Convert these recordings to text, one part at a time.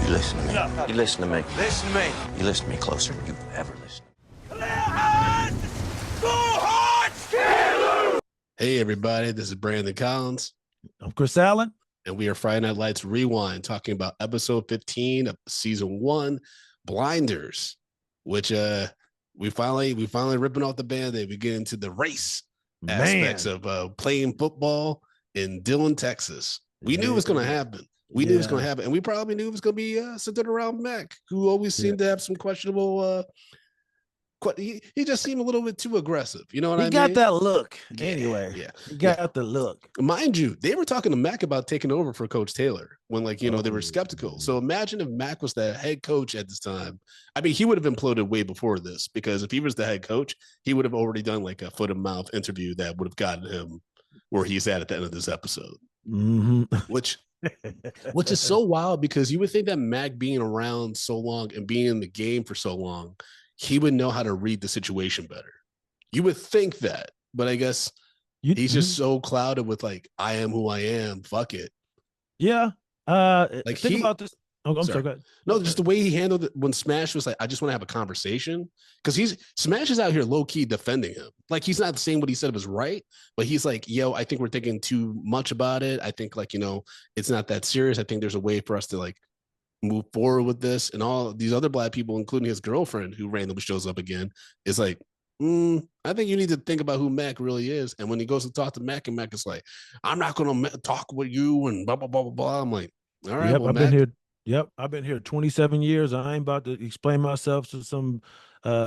You listen to me. You listen to me. Listen to me. You listen to me closer than you've ever listened. Hey, everybody. This is Brandon Collins. I'm Chris Allen. And we are Friday Night Lights Rewind, talking about episode 15 of season 1, Blinders, which we finally ripping off the Band-Aid. We get into the race aspects of playing football in Dillon, Texas. We knew it was going to happen. We knew it was going to happen. And we probably knew it was going to be centered around Mac, who always seemed to have some questionable he just seemed a little bit too aggressive. You know what I mean? He got that look. Yeah, anyway, yeah. He got the look. Mind you, they were talking to Mac about taking over for Coach Taylor when, they were skeptical. So imagine if Mac was the head coach at this time. I mean, he would have imploded way before this, because if he was the head coach, he would have already done like a foot and mouth interview that would have gotten him where he's at the end of this episode. Mm-hmm. Which is so wild, because you would think that Mac being around so long and being in the game for so long, he would know how to read the situation better. You would think that, but I guess he's just so clouded with like, I am who I am. Fuck it. Yeah. Think about this. Oh, I'm sorry. Go ahead. No, just the way he handled it when Smash was like, I just want to have a conversation. Because Smash is out here low key defending him. Like, he's not saying what he said was right, but he's like, yo, I think we're thinking too much about it. I think it's not that serious. I think there's a way for us to like move forward with this. And all these other Black people, including his girlfriend, who randomly shows up again, is like, I think you need to think about who Mac really is. And when he goes to talk to Mac, and Mac is like, I'm not going to talk with you and blah, blah, blah, blah, blah. I'm like, all right, I've been here. Yep. I've been here 27 years. I ain't about to explain myself to some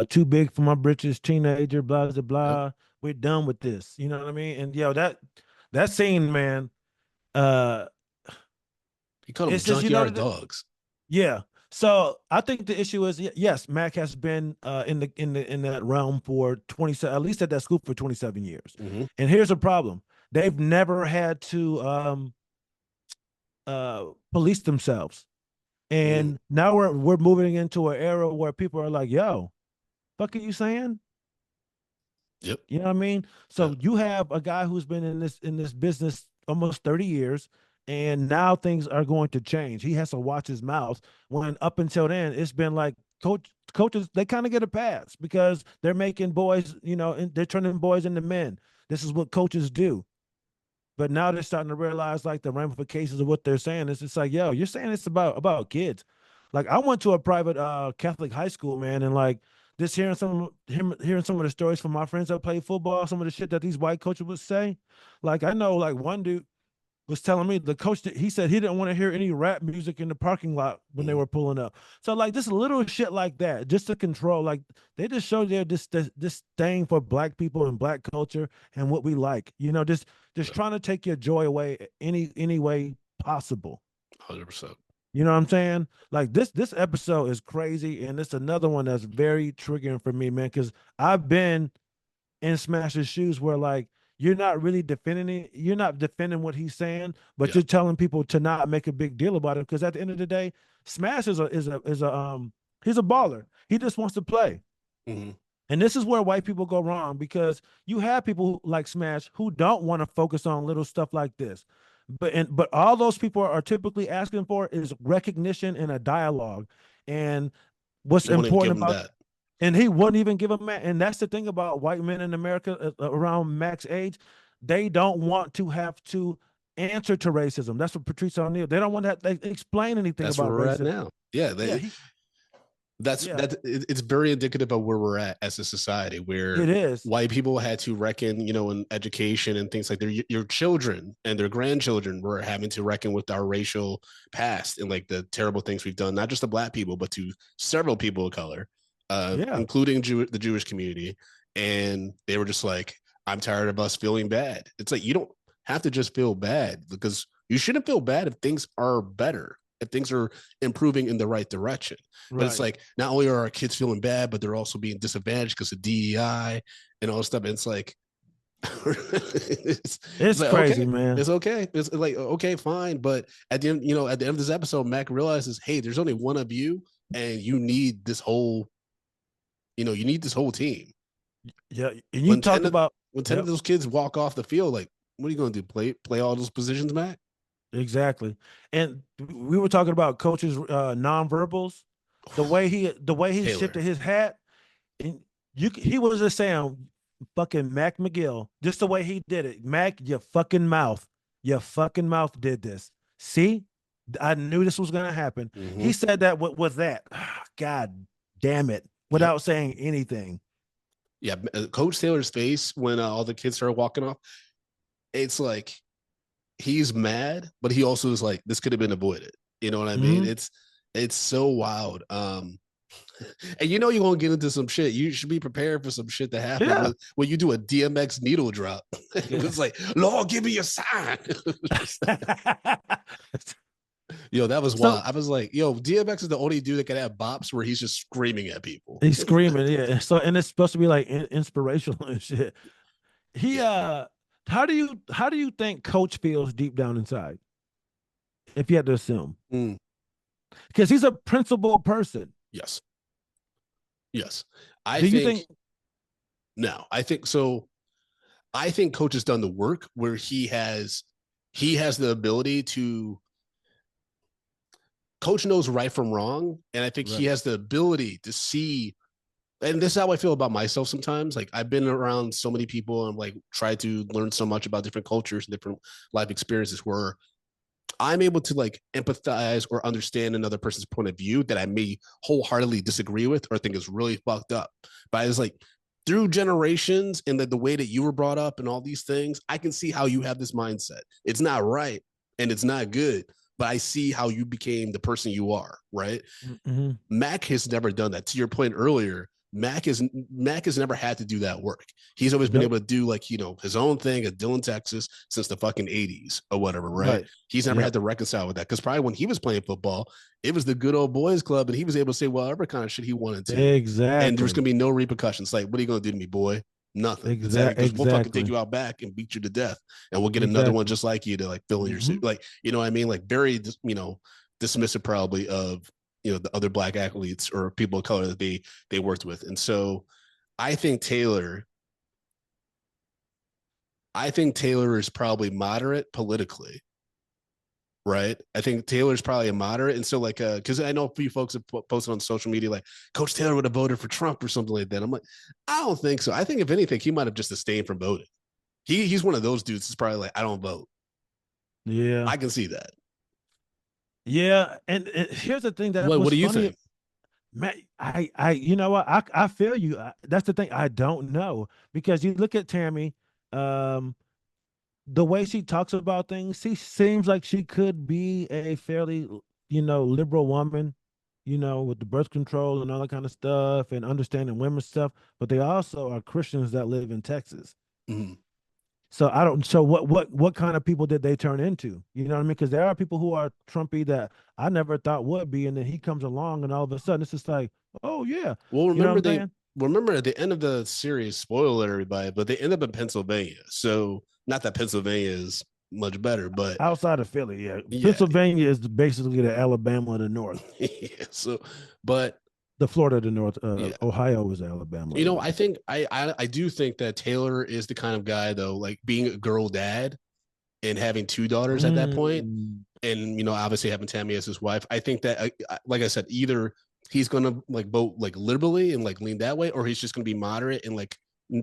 too big for my britches teenager, blah, blah, blah. Yep. We're done with this. You know what I mean? And that scene, man, he called them junkyard dogs. Yeah. So I think the issue is, yes, Mac has been in that realm for 27, at least at that school for 27 years. Mm-hmm. And here's a problem: they've never had to police themselves, and now we're moving into an era where people are like, "Yo, fuck, are you saying?" Yep. You know what I mean? So you have a guy who's been in this business almost 30 years. And now things are going to change. He has to watch his mouth, when up until then, it's been like coaches, they kind of get a pass because they're making boys, and they're turning boys into men. This is what coaches do. But now they're starting to realize like the ramifications of what they're saying. It's just like, yo, you're saying it's about kids. Like, I went to a private Catholic high school, man, and like just hearing some of the stories from my friends that play football, some of the shit that these white coaches would say. Like, I know like one dude was telling me, the coach, he said he didn't want to hear any rap music in the parking lot when they were pulling up. So like this little shit like that, just to control, like they just show their this thing for Black people and Black culture and what we like, just trying to take your joy away any way possible. 100%. You know what I'm saying? Like this episode is crazy, and it's another one that's very triggering for me, man, because I've been in Smash's shoes where like, you're not really defending it. You're not defending what he's saying, but you're telling people to not make a big deal about it. Because at the end of the day, Smash is a he's a baller. He just wants to play. Mm-hmm. And this is where white people go wrong, because you have people like Smash who don't want to focus on little stuff like this. But all those people are typically asking for is recognition and a dialogue. And what's important about that. And he wouldn't even give a man. And that's the thing about white men in America around Mac's age. They don't want to have to answer to racism. That's what Patrice O'Neal. They don't want to explain anything about where we're racism. At now. Yeah. It's very indicative of where we're at as a society, where it is. White people had to reckon, in education and things like that. Your children and their grandchildren were having to reckon with our racial past and like the terrible things we've done, not just to Black people, but to several people of color. Including the Jewish community. And they were just like, I'm tired of us feeling bad. It's like, you don't have to just feel bad, because you shouldn't feel bad if things are better, if things are improving in the right direction. Right. But it's like, not only are our kids feeling bad, but they're also being disadvantaged because of DEI and all this stuff. And it's like, it's like, crazy, okay, man. It's okay. It's like, okay, fine. But at the end, at the end of this episode, Mac realizes, hey, there's only one of you, and you need this whole you need this whole team. Yeah, and you talk about when 10 of those kids walk off the field, like, what are you going to do? Play all those positions, Mac? Exactly. And we were talking about coaches nonverbals. The way he Taylor. shifted his hat, and he was just saying fucking Mac McGill, just the way he did it. Mac, your fucking mouth did this. See, I knew this was gonna happen. Mm-hmm. He said that with that. God damn it, Yep. without saying anything. Yeah, Coach Taylor's face when all the kids started walking off, it's like he's mad, but he also is like, this could have been avoided. You know what I mean? Mhm. It's so wild. And you know you're gonna get into some shit. You should be prepared for some shit to happen Yeah. when you do a DMX needle drop. It Yeah. was like, Lord, give me a sign. Yo, that was So wild. I was like, yo, DMX is the only dude that can have bops where he's just screaming at people. he's screaming, yeah. So and it's supposed to be like inspirational and shit. He Yeah. how do you think coach feels deep down inside? If you had to assume. Mm, Because he's a principled person. yes. Yes. I Do you think think no, I think so. I think coach has done the work where he has the ability to coach knows right from wrong. And I think he right. has the ability to see, and this is how I feel about myself sometimes. Like I've been around so many people and like tried to learn so much about different cultures and different life experiences where I'm able to like empathize or understand another person's point of view that I may wholeheartedly disagree with or think is really fucked up. But it's like through generations and the way that you were brought up and all these things, I can see how you have this mindset. It's not right and it's not good, but I see how you became the person you are, right? Mm-hmm. Mac has never done that. To your point earlier, Mac has never had to do that work. He's always been Nope. able to do like his own thing at Dillon, Texas, since the fucking 80s or whatever, right? Right. He's never Yep. had to reconcile with that because probably when he was playing football, it was the good old boys club, and he was able to say whatever kind of shit he wanted to, and there's Exactly. gonna be no repercussions. Like, what are you gonna do to me, boy? Nothing. Exactly, because we'll fucking take Exactly. you out back and beat you to death, and we'll get another one Exactly. just like you to like fill in your suit. Hmm. Like, you know what I mean? Like very, dismissive probably of the other black athletes or people of color that they worked with. And so I think Taylor I think Taylor is probably moderate politically, right? I think Taylor's probably a moderate. And so like because I know a few folks have posted on social media like Coach Taylor would have voted for Trump or something like that. I'm like, I don't think so. I think if anything, he might have just abstained from voting. He's one of those dudes that's probably like, I don't vote. Yeah. I can see that. Yeah. And here's the thing that What was do you funny. think? Man, you know what? I feel you. That's the thing. I don't know because you look at Tammy, um, the way she talks about things, she seems like she could be a fairly, liberal woman, with the birth control and all that kind of stuff and understanding women's stuff. But they also are Christians that live in Texas. Mm-hmm. So I don't. So what kind of people did they turn into? You know what I mean? Because there are people who are Trumpy that I never thought would be, and then he comes along, and all of a sudden it's just like, oh yeah, Well, you know what I'm saying? remember at the end of the series, spoiler everybody, but they end up in Pennsylvania. So not that Pennsylvania is much better, but Outside of Philly, yeah, yeah, Pennsylvania is basically the Alabama of the North, yeah. So, but the Florida of the North. yeah, Ohio is Alabama of the I North. think I do think that Taylor is the kind of guy though, like being a girl dad and having two daughters at that point, Mm, and obviously having Tammy as his wife. I think that, like I said, either he's gonna like vote like liberally and like lean that way, or he's just gonna be moderate and like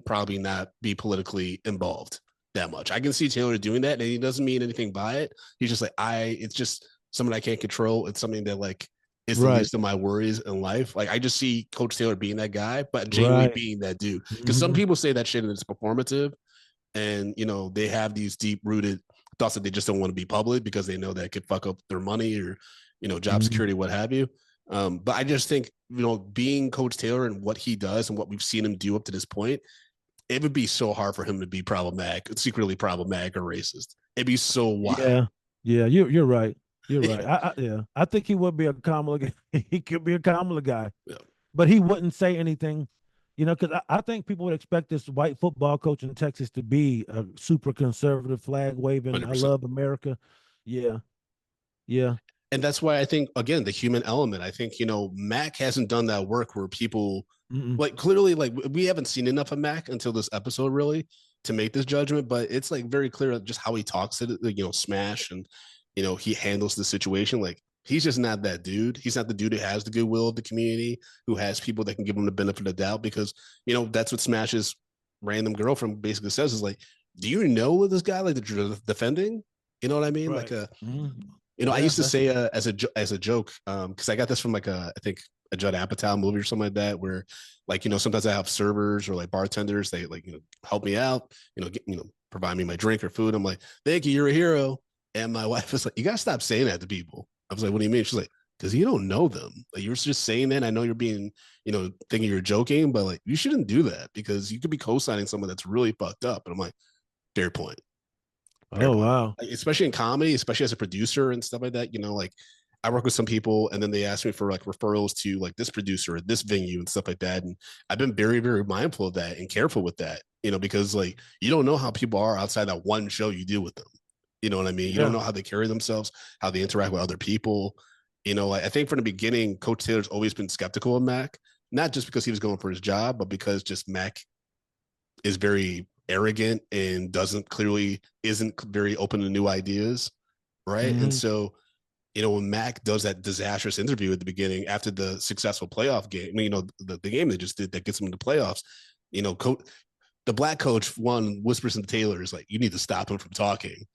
probably not be politically involved that much. I can see Taylor doing that, and he doesn't mean anything by it. He's just like it's just something I can't control. It's something that like is the right, least of my worries in life. Like I just see Coach Taylor being that guy, but genuinely right. being that dude. Because some Hmm. people say that shit and it's performative, and they have these deep rooted thoughts that they just don't want to be public because they know that it could fuck up their money or job Hmm. security, what have you. But I just think being Coach Taylor and what he does and what we've seen him do up to this point, it would be so hard for him to be problematic, secretly problematic or racist. It'd be so wild. Yeah, yeah. You're right. You're right. Yeah, I think he would be a Kamala guy. He could be a Kamala guy, Yeah, but he wouldn't say anything, because I think people would expect this white football coach in Texas to be a super conservative, flag waving, I 100%. love America. Yeah, yeah. And that's why I think again the human element. I think Mac hasn't done that work where people Mm-mm. like clearly like we haven't seen enough of Mac until this episode really to make this judgment, but it's like very clear just how he talks to Smash and he handles the situation. Like, he's just not that dude. He's not the dude who has the goodwill of the community, who has people that can give him the benefit of the doubt, because, that's what Smash's random girlfriend basically says is like, do you know this guy, like, the defending? You know what I mean? Right. Like, Mhm. I Yeah, used to that's say as a joke, because I got this from like I think a Judd Apatow movie or something like that, where like, sometimes I have servers or like bartenders, they like, help me out, provide me my drink or food. I'm like, thank you, you're a hero. And my wife was like, you gotta stop saying that to people. I was like, what do you mean? She's like, because you don't know them. Like, you're just saying that. I know you're being, thinking you're joking, but like, you shouldn't do that, because you could be co-signing someone that's really fucked up. And I'm like, fair point. Fair oh point. wow. Like, especially in comedy, especially as a producer and stuff like that, like, I work with some people and then they ask me for like referrals to like this producer or this venue and stuff like that. And I've been very, very mindful of that and careful with that, because like, you don't know how people are outside that one show you do with them. You know what I mean? You don't Yeah. know how they carry themselves, how they interact with other people. I think from the beginning, Coach Taylor's always been skeptical of Mac, not just because he was going for his job, but because just Mac is very arrogant and isn't very open to new ideas. Right. And Mhm. so, when Mac does that disastrous interview at the beginning after the successful playoff game, the game they just did that gets them into playoffs, the black coach one whispers into Taylor is like, you need to stop him from talking.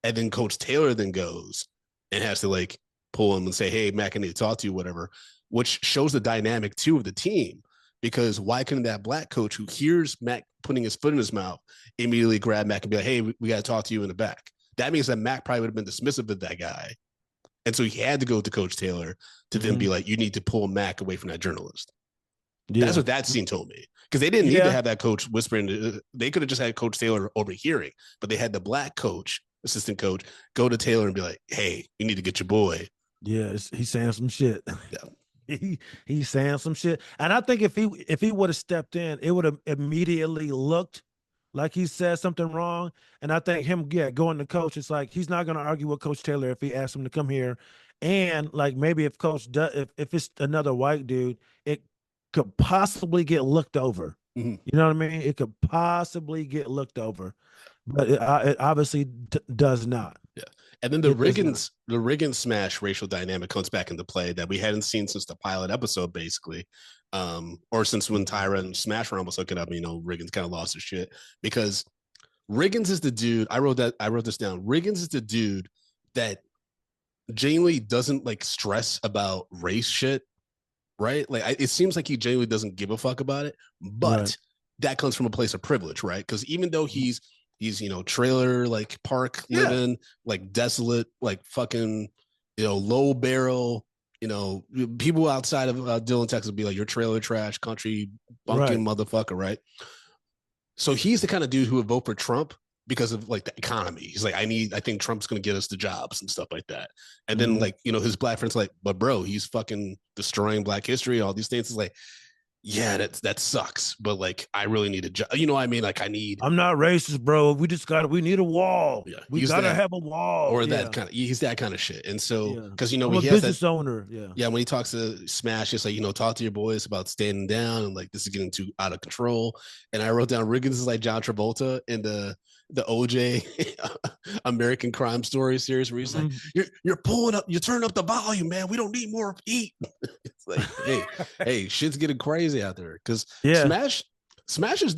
And then Coach Taylor then goes and has to like pull him and say, hey, Mac, I need to talk to you, whatever, which shows the dynamic too of the team. Because why couldn't that black coach who hears Mac putting his foot in his mouth immediately grab Mac and be like, hey, we got to talk to you in the back? That means that Mac probably would have been dismissive of that guy. And so he had to go to Coach Taylor to then be like, you need to pull Mac away from that journalist. Yeah. That's what that scene told me. Because they didn't need to Yeah. have that coach whispering. They could have just had Coach Taylor overhearing, but they had the black coach, assistant coach, go to Taylor and be like, hey, you need to get your boy. Yeah, he's saying some shit. Yeah. He's saying some shit. And I think if he would have stepped in, it would have immediately looked like he said something wrong. And I think him, going to coach, it's like he's not going to argue with Coach Taylor if he asks him to come here. And like maybe if coach does, if it's another white dude, it could possibly get looked over. Mm-hmm. You know what I mean? It could possibly get looked over, but it obviously does not. Yeah. And then the Riggins smash racial dynamic comes back into play that we hadn't seen since the pilot episode, basically. Or since when Tyra and Smash were almost hooking up, Riggins kind of lost his shit, because Riggins is the dude. I wrote this down. Riggins is the dude that genuinely doesn't like stress about race shit, right? Like, it seems like he genuinely doesn't give a fuck about it, but Right. that comes from a place of privilege, right? Because even though he's trailer like park living, like desolate, like fucking low barrel, people outside of Dillon, Texas would be like, you're trailer trash, country bunking motherfucker, right? So he's the kind of dude who would vote for Trump because of like the economy. He's like, I think Trump's going to get us the jobs and stuff like that. And then like, his black friends like, but bro, he's fucking destroying black history, all these things. It's like, yeah, that sucks. But like, I really need a job. You know what I mean? Like, I'm not racist, bro. We need a wall. Yeah, we gotta have a wall. Or that kind of, he's that kind of shit. And so, because I'm a he has business that owner. Yeah. when he talks to Smash, it's like, talk to your boys about standing down and like, this is getting too out of control. And I wrote down Riggins is like John Travolta in the OJ American Crime Story series, where he's like, you're pulling up, you're turning up the volume, man. We don't need more heat. It's like, hey, shit's getting crazy out there. Because Smash is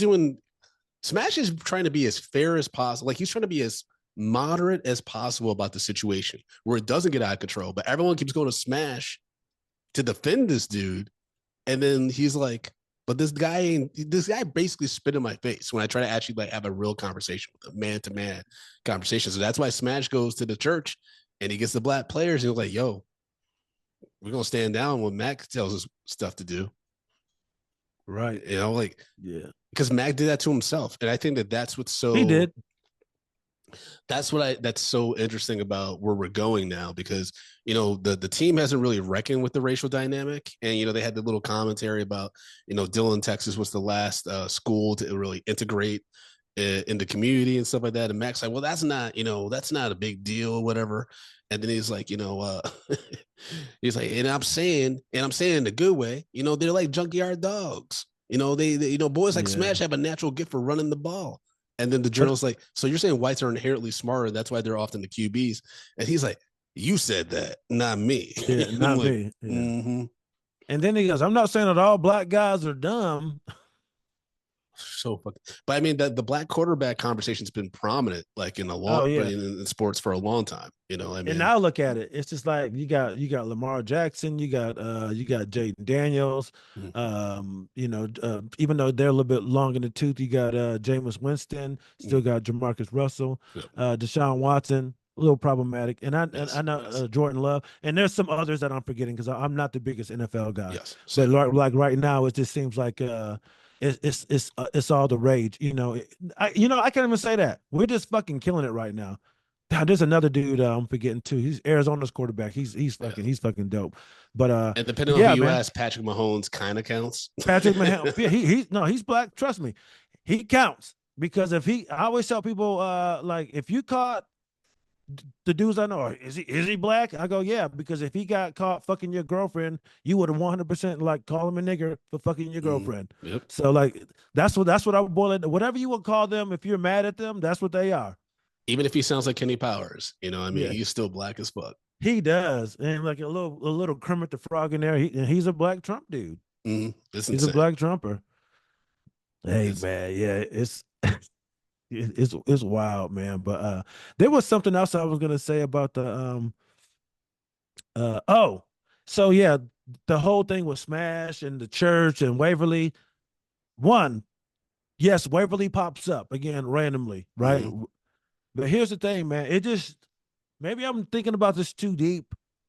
trying to be as fair as possible. Like, he's trying to be as moderate as possible about the situation where it doesn't get out of control. But everyone keeps going to Smash to defend this dude. And then he's like, but this guy basically spit in my face when I try to actually like have a real conversation with him, man-to-man conversation. So that's why Smash goes to the church and he gets the black players and he's like, yo, we're going to stand down when Mac tells us stuff to do. Right. Like, yeah, because Mac did that to himself. And I think that's what's so, he did. That's so interesting about where we're going now, because the team hasn't really reckoned with the racial dynamic, and they had the little commentary about Dillon, Texas was the last school to really integrate in the community and stuff like that. And Mac's like, well, that's not a big deal or whatever. And then he's like, he's like, and I'm saying in the good way, they're like junkyard dogs. They boys like Smash have a natural gift for running the ball. And then the journalist's like, so you're saying whites are inherently smarter, that's why they're often the QBs? And he's like, you said that, not me. Yeah, not like, me. Yeah. Mm-hmm. And then he goes, I'm not saying that all black guys are dumb. So fucking, but I mean, the black quarterback conversation's been prominent, like in a long, in sports for a long time. You know, I mean, and now look at it. It's just like you got Lamar Jackson, you got Jaden Daniels. Even though they're a little bit long in the tooth, you got Jameis Winston, still got Jamarcus Russell, Deshaun Watson. A little problematic, and I know Jordan Love, and there's some others that I'm forgetting because I'm not the biggest NFL guy. Yes, but like right now, it just seems like it's all the rage. I can't even say that. We're just fucking killing it right now. There's another dude I'm forgetting too. He's Arizona's quarterback. He's fucking dope. But and depending on who you ask, Patrick Mahomes kind of counts. Patrick Mahomes, he's black. Trust me, he counts because I always tell people like if you caught the dudes I know, is he black? I go, yeah, because if he got caught fucking your girlfriend, you would have 100% like call him a nigger for fucking your girlfriend. Yep. So like that's what I would boil it. Whatever you would call them, if you're mad at them, that's what they are. Even if he sounds like Kenny Powers, he's still black as fuck. He does, and like a little Kermit the Frog in there. He's a black Trump dude. He's a black Trumper. Hey man, yeah, it's wild, man. But there was something else I was gonna say about the so yeah, the whole thing with Smash and the church and Waverly. Yes, Waverly pops up again randomly, right? But here's the thing, man. It just maybe I'm thinking about this too deep.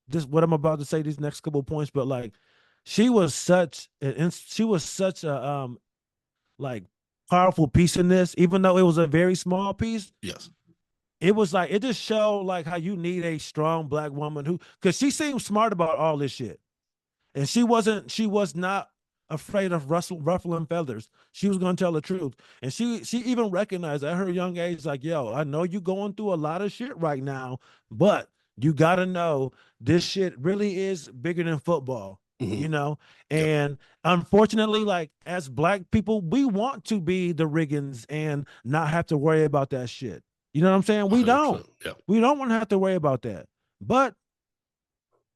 This what I'm about to say these next couple of points, but like she was such a like powerful piece in this, even though it was a very small piece. Yes. It was like it just showed like how you need a strong black woman who, because she seemed smart about all this shit. And she was not afraid of ruffling feathers. She was gonna tell the truth. And she even recognized at her young age, like, yo, I know you're going through a lot of shit right now, but you gotta know this shit really is bigger than football. And unfortunately, like as black people, we want to be the Riggins and not have to worry about that shit. You know what I'm saying? We don't. We don't want to have to worry about that. But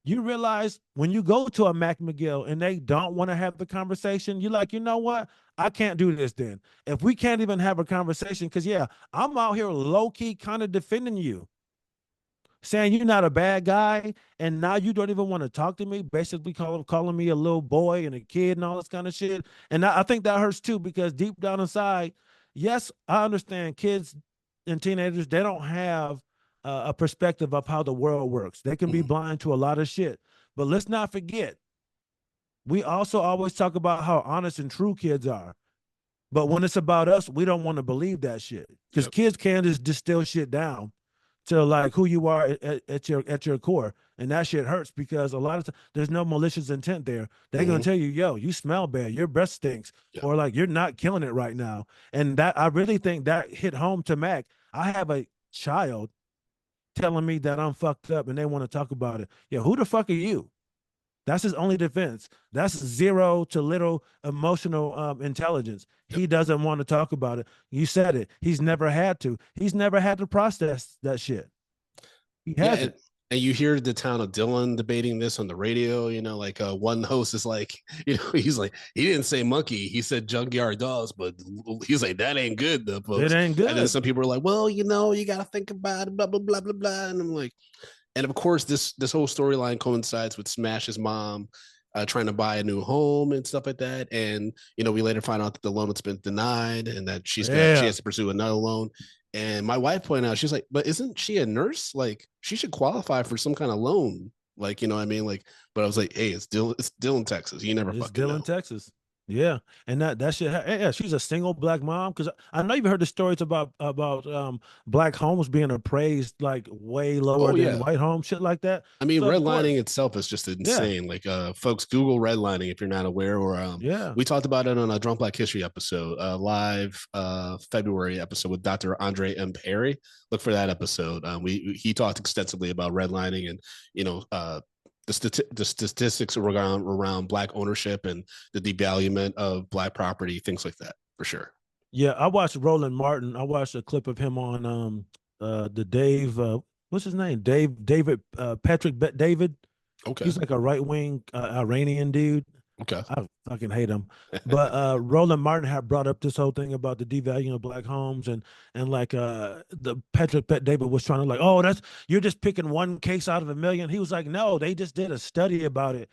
you realize when you go to a Mac McGill and they don't want to have the conversation, you're like, you know what? I can't do this then. If we can't even have a conversation, because I'm out here low-key kind of defending you, saying you're not a bad guy, and now you don't even want to talk to me, basically calling me a little boy and a kid and all this kind of shit. And I think that hurts too, because deep down inside, yes, I understand kids and teenagers, they don't have a perspective of how the world works. They can be blind to a lot of shit. But let's not forget, we also always talk about how honest and true kids are. But when it's about us, we don't want to believe that shit, because kids can just distill shit down to like who you are at your core, and that shit hurts because a lot of there's no malicious intent there. They're gonna tell you, yo, you smell bad, your breath stinks, or like you're not killing it right now. And that I really think that hit home to Mac. I have a child telling me that I'm fucked up and they want to talk about it. Yeah, who the fuck are you? That's his only defense. That's zero to little emotional intelligence. He doesn't want to talk about it. You said it. He's never had to. He's never had to process that shit. He hasn't. And you hear the town of Dillon debating this on the radio, like one host is like, he's like, he didn't say monkey, he said junkyard dogs, but he's like, that ain't good though, folks. It ain't good. And then some people are like, well, you got to think about it, blah, blah, blah, blah, blah. And I'm like, and of course, this whole storyline coincides with Smash's mom trying to buy a new home and stuff like that. And, we later find out that the loan has been denied and that she has to pursue another loan. And my wife pointed out, she's like, but isn't she a nurse? Like, she should qualify for some kind of loan. Like, you know what I mean? Like, but I was like, hey, it's Dillon, Texas. You never fucking know. It's Dillon, Texas. Yeah. And that shit, yeah, she's a single black mom. Because I know you've heard the stories about black homes being appraised like way lower than white homes, shit like that. I mean, redlining itself is just insane. Like, folks, Google redlining if you're not aware. Or we talked about it on a Drunk Black History episode, live February episode with Dr. Andre M. Perry. Look for that episode. He talked extensively about redlining and the statistics around black ownership and the devaluation of black property, things like that, for sure. Yeah, I watched Roland Martin. I watched a clip of him on the Dave what's his name? David Patrick David. Okay. He's like a right wing Iranian dude. Okay. I fucking hate him. But Roland Martin had brought up this whole thing about the devaluing of black homes and like the Patrick Bet David was trying to like, oh, that's you're just picking one case out of a million. He was like, no, they just did a study about it.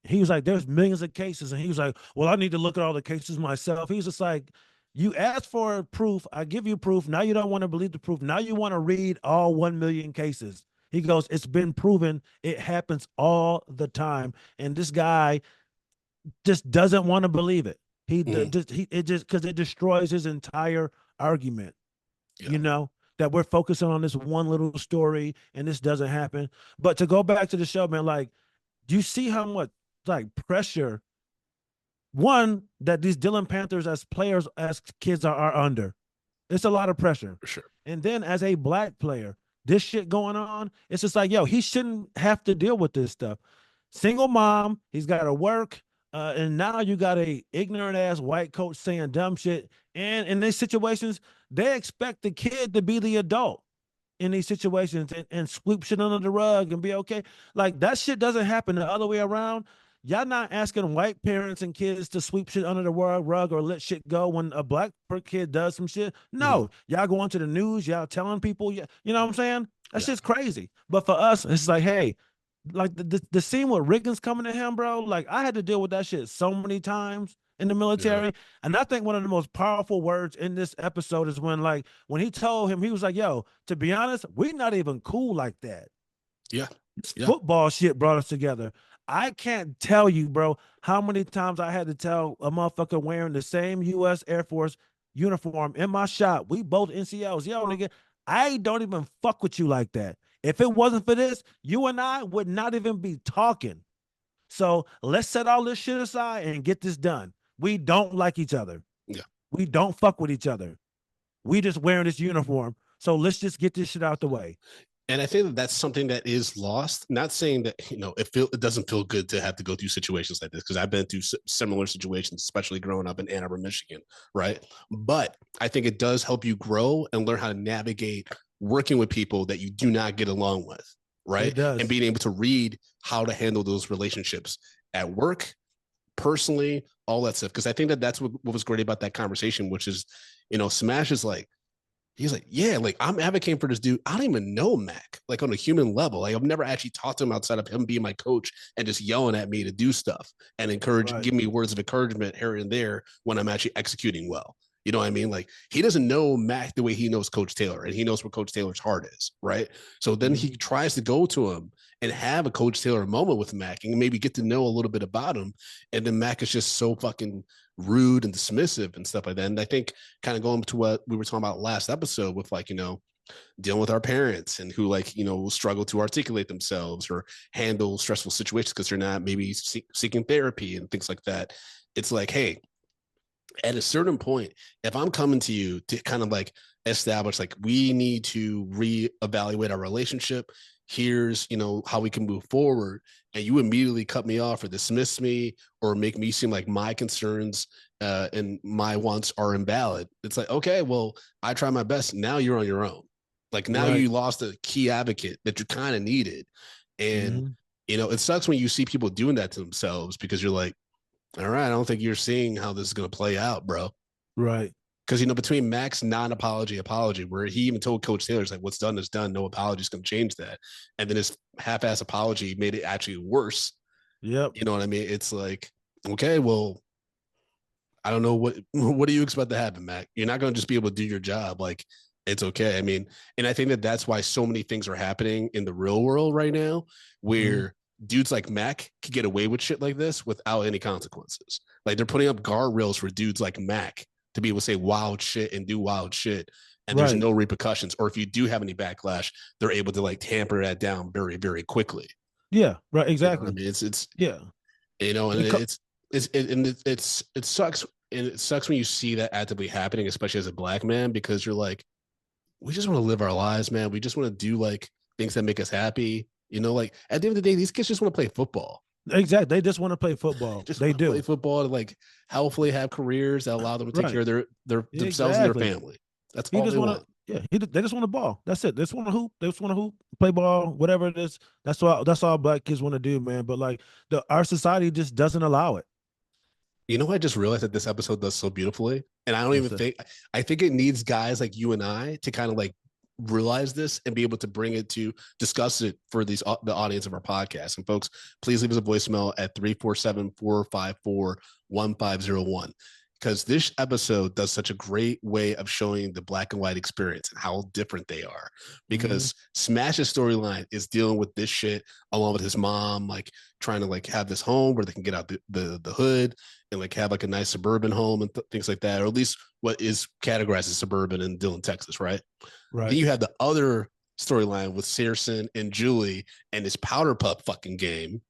He was like, there's millions of cases. And he was like, well, I need to look at all the cases myself. He's just like, you asked for proof. I give you proof. Now you don't want to believe the proof. Now you want to read all 1 million cases. He goes, it's been proven it happens all the time. And this guy just doesn't want to believe it. It just because it destroys his entire argument. Yeah. You know that we're focusing on this one little story and this doesn't happen. But to go back to the show, man, like, do you see how much like pressure one that these Dylan Panthers as players as kids are under? It's a lot of pressure. For sure. And then as a black player, this shit going on, it's just like, yo, he shouldn't have to deal with this stuff. Single mom, he's got to work. And now you got a ignorant ass white coach saying dumb shit. And in these situations, they expect the kid to be the adult in these situations and sweep shit under the rug and be okay. Like that shit doesn't happen the other way around. Y'all not asking white parents and kids to sweep shit under the rug or let shit go when a black kid does some shit. No, y'all going to the news, y'all telling people, you know what I'm saying? That's just crazy. But for us, it's like, hey, like the scene with Riggins coming to him, bro. Like I had to deal with that shit so many times in the military. Yeah. And I think one of the most powerful words in this episode is when he told him, he was like, yo, to be honest, we're not even cool like that. Yeah. This football shit brought us together. I can't tell you, bro, how many times I had to tell a motherfucker wearing the same U.S. Air Force uniform in my shop. We both NCLs. Yo, nigga, I don't even fuck with you like that. If it wasn't for this, you and I would not even be talking. So let's set all this shit aside and get this done. We don't like each other. Yeah. We don't fuck with each other. We just wearing this uniform. So let's just get this shit out the way. And I think that that's something that is lost. Not saying that, it doesn't feel good to have to go through situations like this, because I've been through similar situations, especially growing up in Ann Arbor, Michigan, right? But I think it does help you grow and learn how to navigate working with people that you do not get along with, right? It does. And being able to read how to handle those relationships at work, personally, all that stuff. Because I think that that's what was great about that conversation, which is, Smash is like, he's like, yeah, like I'm advocating for this dude. I don't even know Mac, like on a human level. Like I've never actually talked to him outside of him being my coach and just yelling at me to do stuff and give me words of encouragement here and there when I'm actually executing well. You know what I mean? Like he doesn't know Mac the way he knows Coach Taylor, and he knows where Coach Taylor's heart is, right? So then he tries to go to him and have a Coach Taylor moment with Mac and maybe get to know a little bit about him. And then Mac is just so fucking rude and dismissive and stuff like that. And I think kind of going to what we were talking about last episode with like, dealing with our parents and who will struggle to articulate themselves or handle stressful situations because they're not maybe seeking therapy and things like that. It's like, hey, at a certain point, if I'm coming to you to kind of like establish like we need to reevaluate our relationship, here's how we can move forward, and you immediately cut me off or dismiss me or make me seem like my concerns and my wants are invalid, it's like, okay, well, I try my best. Now you're on your own. Like now you lost a key advocate that you kind of needed. And it sucks when you see people doing that to themselves, because you're like, all right, I don't think you're seeing how this is going to play out, bro. Right. Because, between Mac's non-apology apology, where he even told Coach Taylor's like, what's done is done. No apology is going to change that. And then his half-ass apology made it actually worse. Yep. You know what I mean? It's like, okay, well, I don't know what do you expect to happen, Mac? You're not going to just be able to do your job. Like, it's okay. I mean, and I think that that's why so many things are happening in the real world right now, where dudes like Mac could get away with shit like this without any consequences. Like they're putting up guardrails for dudes like Mac to be able to say wild shit and do wild shit, and there's no repercussions. Or if you do have any backlash, they're able to like tamper that down very, very quickly. Yeah, right. Exactly. I mean, it's yeah, and it sucks. And it sucks when you see that actively happening, especially as a black man, because you're like, we just want to live our lives, man. We just want to do like things that make us happy. Like at the end of the day, these kids just want to play football. Exactly. They just want to play football. Just They want to play do. football and like hopefully have careers that allow them to take Right. care of their themselves and their Exactly. family. That's He all just they want want. to, yeah. They just want to ball. That's it. They just want to hoop. They just want to hoop, play ball, whatever it is. That's all black kids want to do, man. But like our society just doesn't allow it. You know, I just realized that this episode does so beautifully, and I don't What's even that? think. I think it needs guys like you and I to kind of like realize this and be able to bring it to discuss it for the audience of our podcast. And folks, please leave us a voicemail at 347-454-1501, because this episode does such a great way of showing the black and white experience and how different they are. Because Smash's storyline is dealing with this shit along with his mom, like trying to like have this home where they can get out the hood and like have like a nice suburban home and things like that, or at least what is categorized as suburban in Dillon, Texas, right? Right. Then you have the other storyline with Searson and Julie and this powder puff fucking game,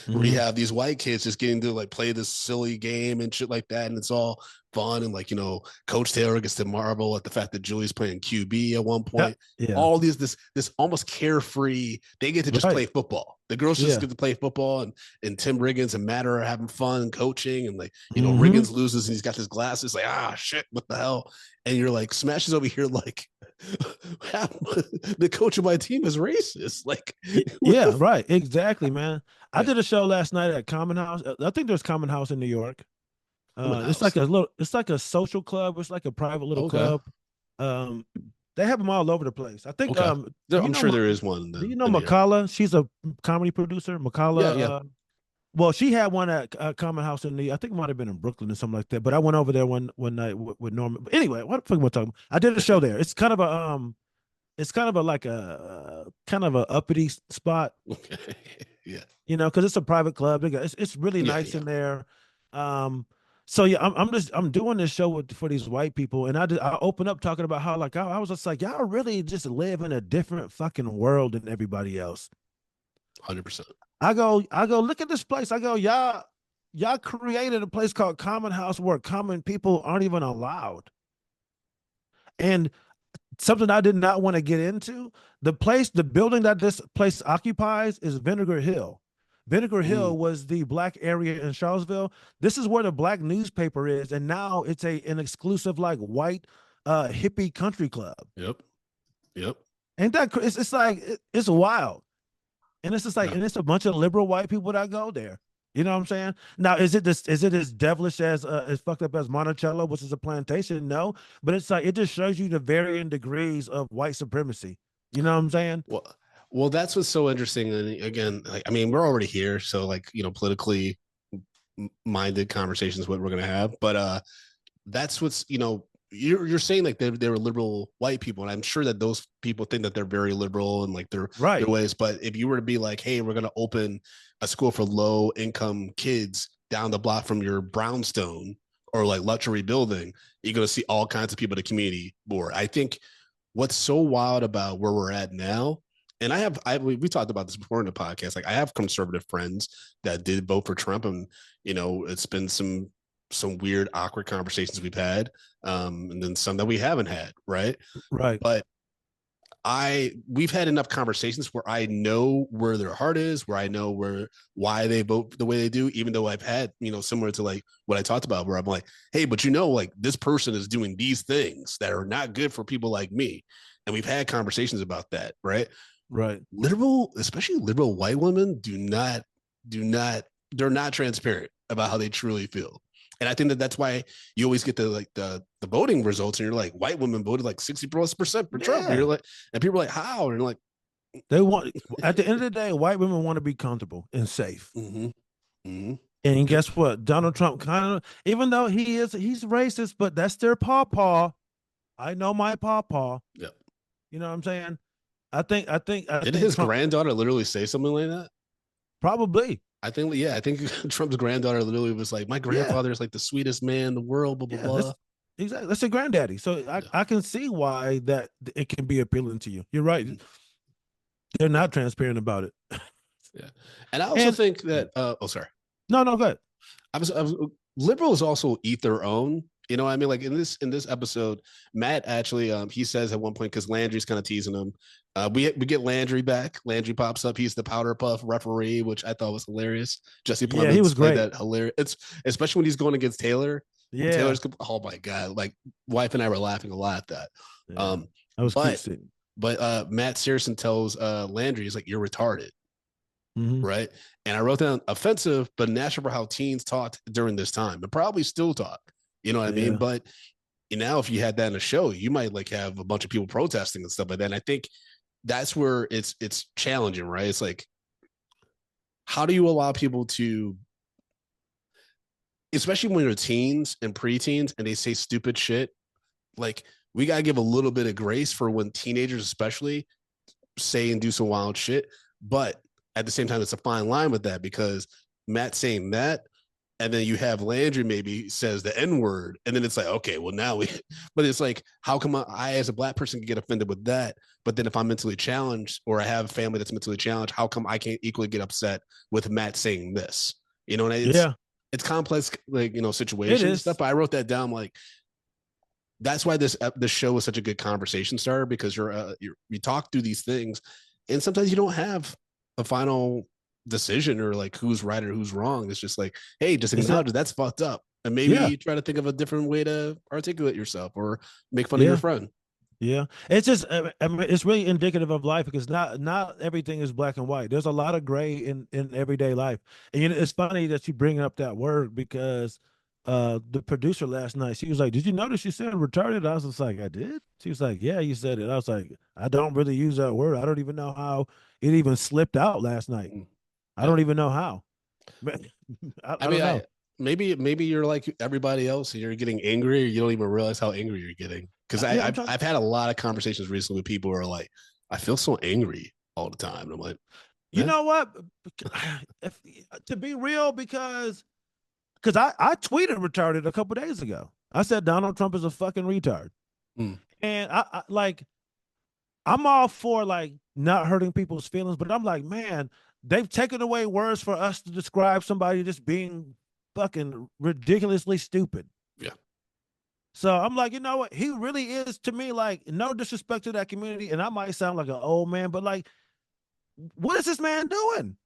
where you have these white kids just getting to like play this silly game and shit like that, and it's all fun. And like, you know, Coach Taylor gets to marvel at the fact that Julie's playing QB at one point. Yeah. All these this almost carefree. They get to just play football. The girls just get to play football, and Tim Riggins and Matt are having fun coaching, and like, you know, Riggins loses and he's got his glasses, like, shit, what the hell? And you're like, Smash is over here like, the coach of my team is racist. Like, yeah, right, exactly, man. I did a show last night at Common House. I think there's Common House in New York. It's like a social club. It's like a private little club. They have them all over the place. I think. I'm sure there is one. Do you know Makala? She's a comedy producer. Makala. Yeah. Well, she had one at Common House in I think it might have been in Brooklyn or something like that. But I went over there one night with Norman. But anyway, what the fuck am I talking about? I did a show there. It's kind of a like a kind of a uppity spot. Okay. Yeah. You know, because it's a private club. It's really nice in there. So yeah, I'm doing this show for these white people, and I open up talking about how like I was just like, y'all really just live in a different fucking world than everybody else. 100%. I go, look at this place. I go, y'all created a place called Common House where common people aren't even allowed. And something I did not want to get into, the building that this place occupies is Vinegar Hill. Vinegar Hill was the black area in Charlottesville. This is where the black newspaper is, and now it's an exclusive like white hippie country club. Yep. Ain't that it's like it's wild. And it's just like, and it's a bunch of liberal white people that go there. You know what I'm saying? Now, is it as devilish as fucked up as Monticello, which is a plantation? No, but it's like it just shows you the varying degrees of white supremacy. You know what I'm saying? Well, that's what's so interesting. And again, like, I mean, we're already here, so like, you know, politically minded conversations what we're gonna have. But that's what's, you know, you're saying like they were liberal white people, and I'm sure that those people think that they're very liberal and like their ways. But if you were to be like, hey, we're gonna open a school for low income kids down the block from your brownstone or like luxury building, you're gonna see all kinds of people at the community board. I think what's so wild about where we're at now, and we talked about this before in the podcast, like I have conservative friends that did vote for Trump, and you know, it's been some weird, awkward conversations we've had, and then some that we haven't had, right? But we've had enough conversations where I know where their heart is, where I know why they vote the way they do, even though I've had, you know, similar to like what I talked about, where I'm like, hey, but you know, like this person is doing these things that are not good for people like me. And we've had conversations about that, right? Especially liberal white women they're not transparent about how they truly feel. And I think that's why you always get the voting results, and you're like, white women voted like 60%+ for Trump. And you're like, and people are like, how? And you're like, they want, at the end of the day, white women want to be comfortable and safe. And guess what? Donald Trump kind of, even though he's racist, but that's their pawpaw. I know my pawpaw. Yeah. You know what I'm saying? I think did his granddaughter literally say something like that? Probably. I think Trump's granddaughter literally was like, my grandfather is like the sweetest man in the world, blah, blah, blah. Exactly. That's a granddaddy. So I can see why that it can be appealing to you. You're right. They're not transparent about it. Yeah. And I also think that, sorry. No, go ahead. I was liberals also eat their own. You know what I mean? Like in this episode, Matt actually, he says at one point, because Landry's kind of teasing him, We get Landry back. Landry pops up. He's the powder puff referee, which I thought was hilarious. Jesse Yeah, he Plemons was played great. that hilarious. It's especially when he's going against Taylor. Yeah. Taylor's oh my god, like wife and I were laughing a lot at that. Yeah. Um, That was cute but scene. Matt Searson tells Landry, he's like, "You're retarded." Mhm. Right. And I wrote down offensive, but natural for how teens talked during this time and probably still talk. You know what I mean? Yeah. But now if you had that in a show, you might like have a bunch of people protesting and stuff like that. And I think that's where it's challenging, right? It's like, how do you allow people to, especially when they're teens and preteens and they say stupid shit, like we gotta give a little bit of grace for when teenagers especially say and do some wild shit. But at the same time, it's a fine line with that because Matt saying that, and then you have Landry maybe says the N word, and then it's like, okay, well now we, but it's like, how come I as a black person can get offended with that? But then if I'm mentally challenged or I have a family that's mentally challenged, how come I can't equally get upset with Matt saying this? You know, and Yeah. it's complex, like, It situation and is. stuff. But I wrote that down, like, that's why this show is such a good conversation starter because you talk through these things, and sometimes you don't have a final decision or like who's right or who's wrong. It's just like, hey, just It's a, acknowledge that's fucked up, and maybe yeah. try to think of a different way to articulate yourself or make fun of your Yeah. friend. Yeah, it's just I mean, it's really indicative of life because not everything is black and white. There's a lot of gray in everyday life, and it's funny that you bring up that word because the producer last night she was like, "Did you notice you said retarded?" I was just like, "I did." She was like, "Yeah, you said it." I was like, "I don't really use that word. I don't even know how it even slipped out last night. I Yeah. don't even know how. I I don't mean, know." maybe you're like everybody else and you're getting angry or you don't even realize how angry you're getting. Because Yeah, I'm I've trying. I've had a lot of conversations recently with people who are like, I feel so angry all the time. And I'm like, You yeah. know what? If, to be real, because I tweeted retarded a couple days ago. I said Donald Trump is a fucking retard, Mm. and I like I'm all for like not hurting people's feelings, but I'm like, man, they've taken away words for us to describe somebody just being fucking ridiculously stupid. Yeah. So I'm like, you know what? He really is to me like no disrespect to that community, and I might sound like an old man, but like, what is this man doing?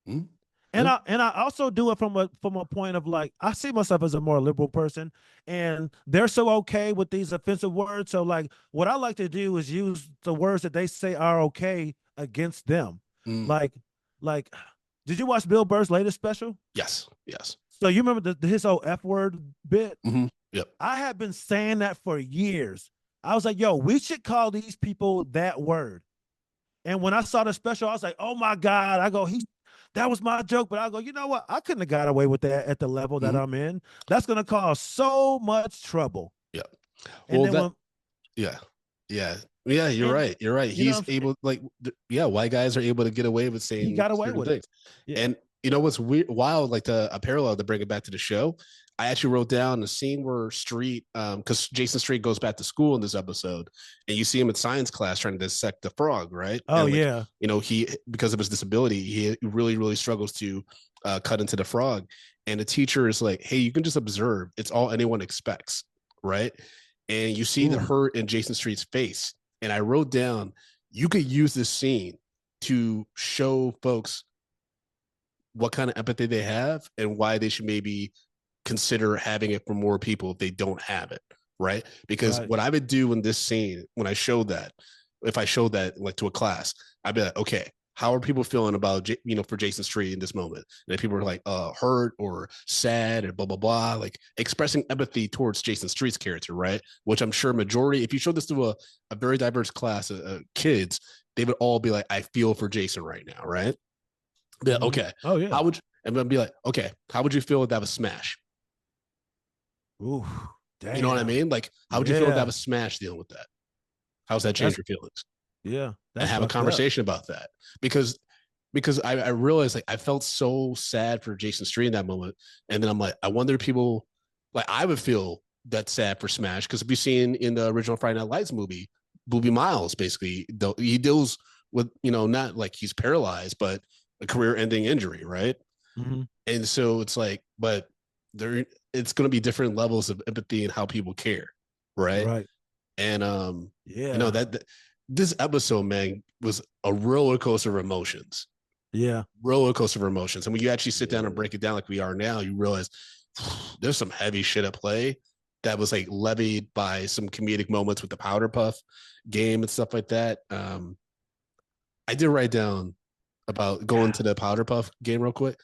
Mm. And Yeah. I also do it from a point of like I see myself as a more liberal person, and they're so okay with these offensive words. So like what I like to do is use the words that they say are okay against them. Mm. Like like did you watch Bill Burr's latest special? Yes. Yes. So you remember his old F word bit? Mm-hmm. Yep. I have been saying that for years. I was like, yo, we should call these people that word. And when I saw the special, I was like, oh my God. I go, that was my joke. But I go, you know what? I couldn't have got away with that at the level that Mm-hmm. I'm in. That's gonna cause so much trouble. Yeah. And Well, then when yeah. Yeah. Yeah. You're and right. You're right. you know He's able, like, yeah, white guys are able to get away with he saying got away certain with it. things. Yeah. And you know what's weird, wild, like a parallel to bring it back to the show. I actually wrote down the scene where Street, because Jason Street goes back to school in this episode, and you see him in science class trying to dissect the frog, right? Oh And like, yeah. he because of his disability, he really, really struggles to cut into the frog. And the teacher is like, "Hey, you can just observe. It's all anyone expects, right?" And you see the Ooh, hurt in Jason Street's face. And I wrote down, you could use this scene to show folks what kind of empathy they have and why they should maybe consider having it for more people if they don't have it, right? Because right. what I would do in this scene when I showed that, if I showed that like to a class, I'd be like, okay, how are people feeling about for Jason Street in this moment? And if people are like hurt or sad and blah blah blah, like expressing empathy towards Jason Street's character, right? Which I'm sure majority, if you showed this to a very diverse class of kids, they would all be like, I feel for Jason right now, right? Yeah, Mm-hmm. okay. Oh yeah. How would and then be like, okay, how would you feel if that was Smash? Ooh, You know what I damn. mean? Like, how would you feel if that Yeah. was Smash dealing with that? How's that change That's your feelings? yeah. And That's have a fucked up. conversation about that because I realized like I felt so sad for Jason Street in that moment, and then I'm like, I wonder if people like I would feel that sad for Smash because we've seen in the original Friday Night Lights movie, Booby Miles basically he deals with not like he's paralyzed, but a career-ending injury, right? Mm-hmm. And so it's like, but there, it's going to be different levels of empathy and how people care, right? Right. And Yeah. that this episode, man, was a roller coaster of emotions. Yeah. Roller coaster of emotions. And when you actually sit down and break it down like we are now, you realize there's some heavy shit at play that was like levied by some comedic moments with the powder puff game and stuff like that. I did write down about going to the powder puff game real quick.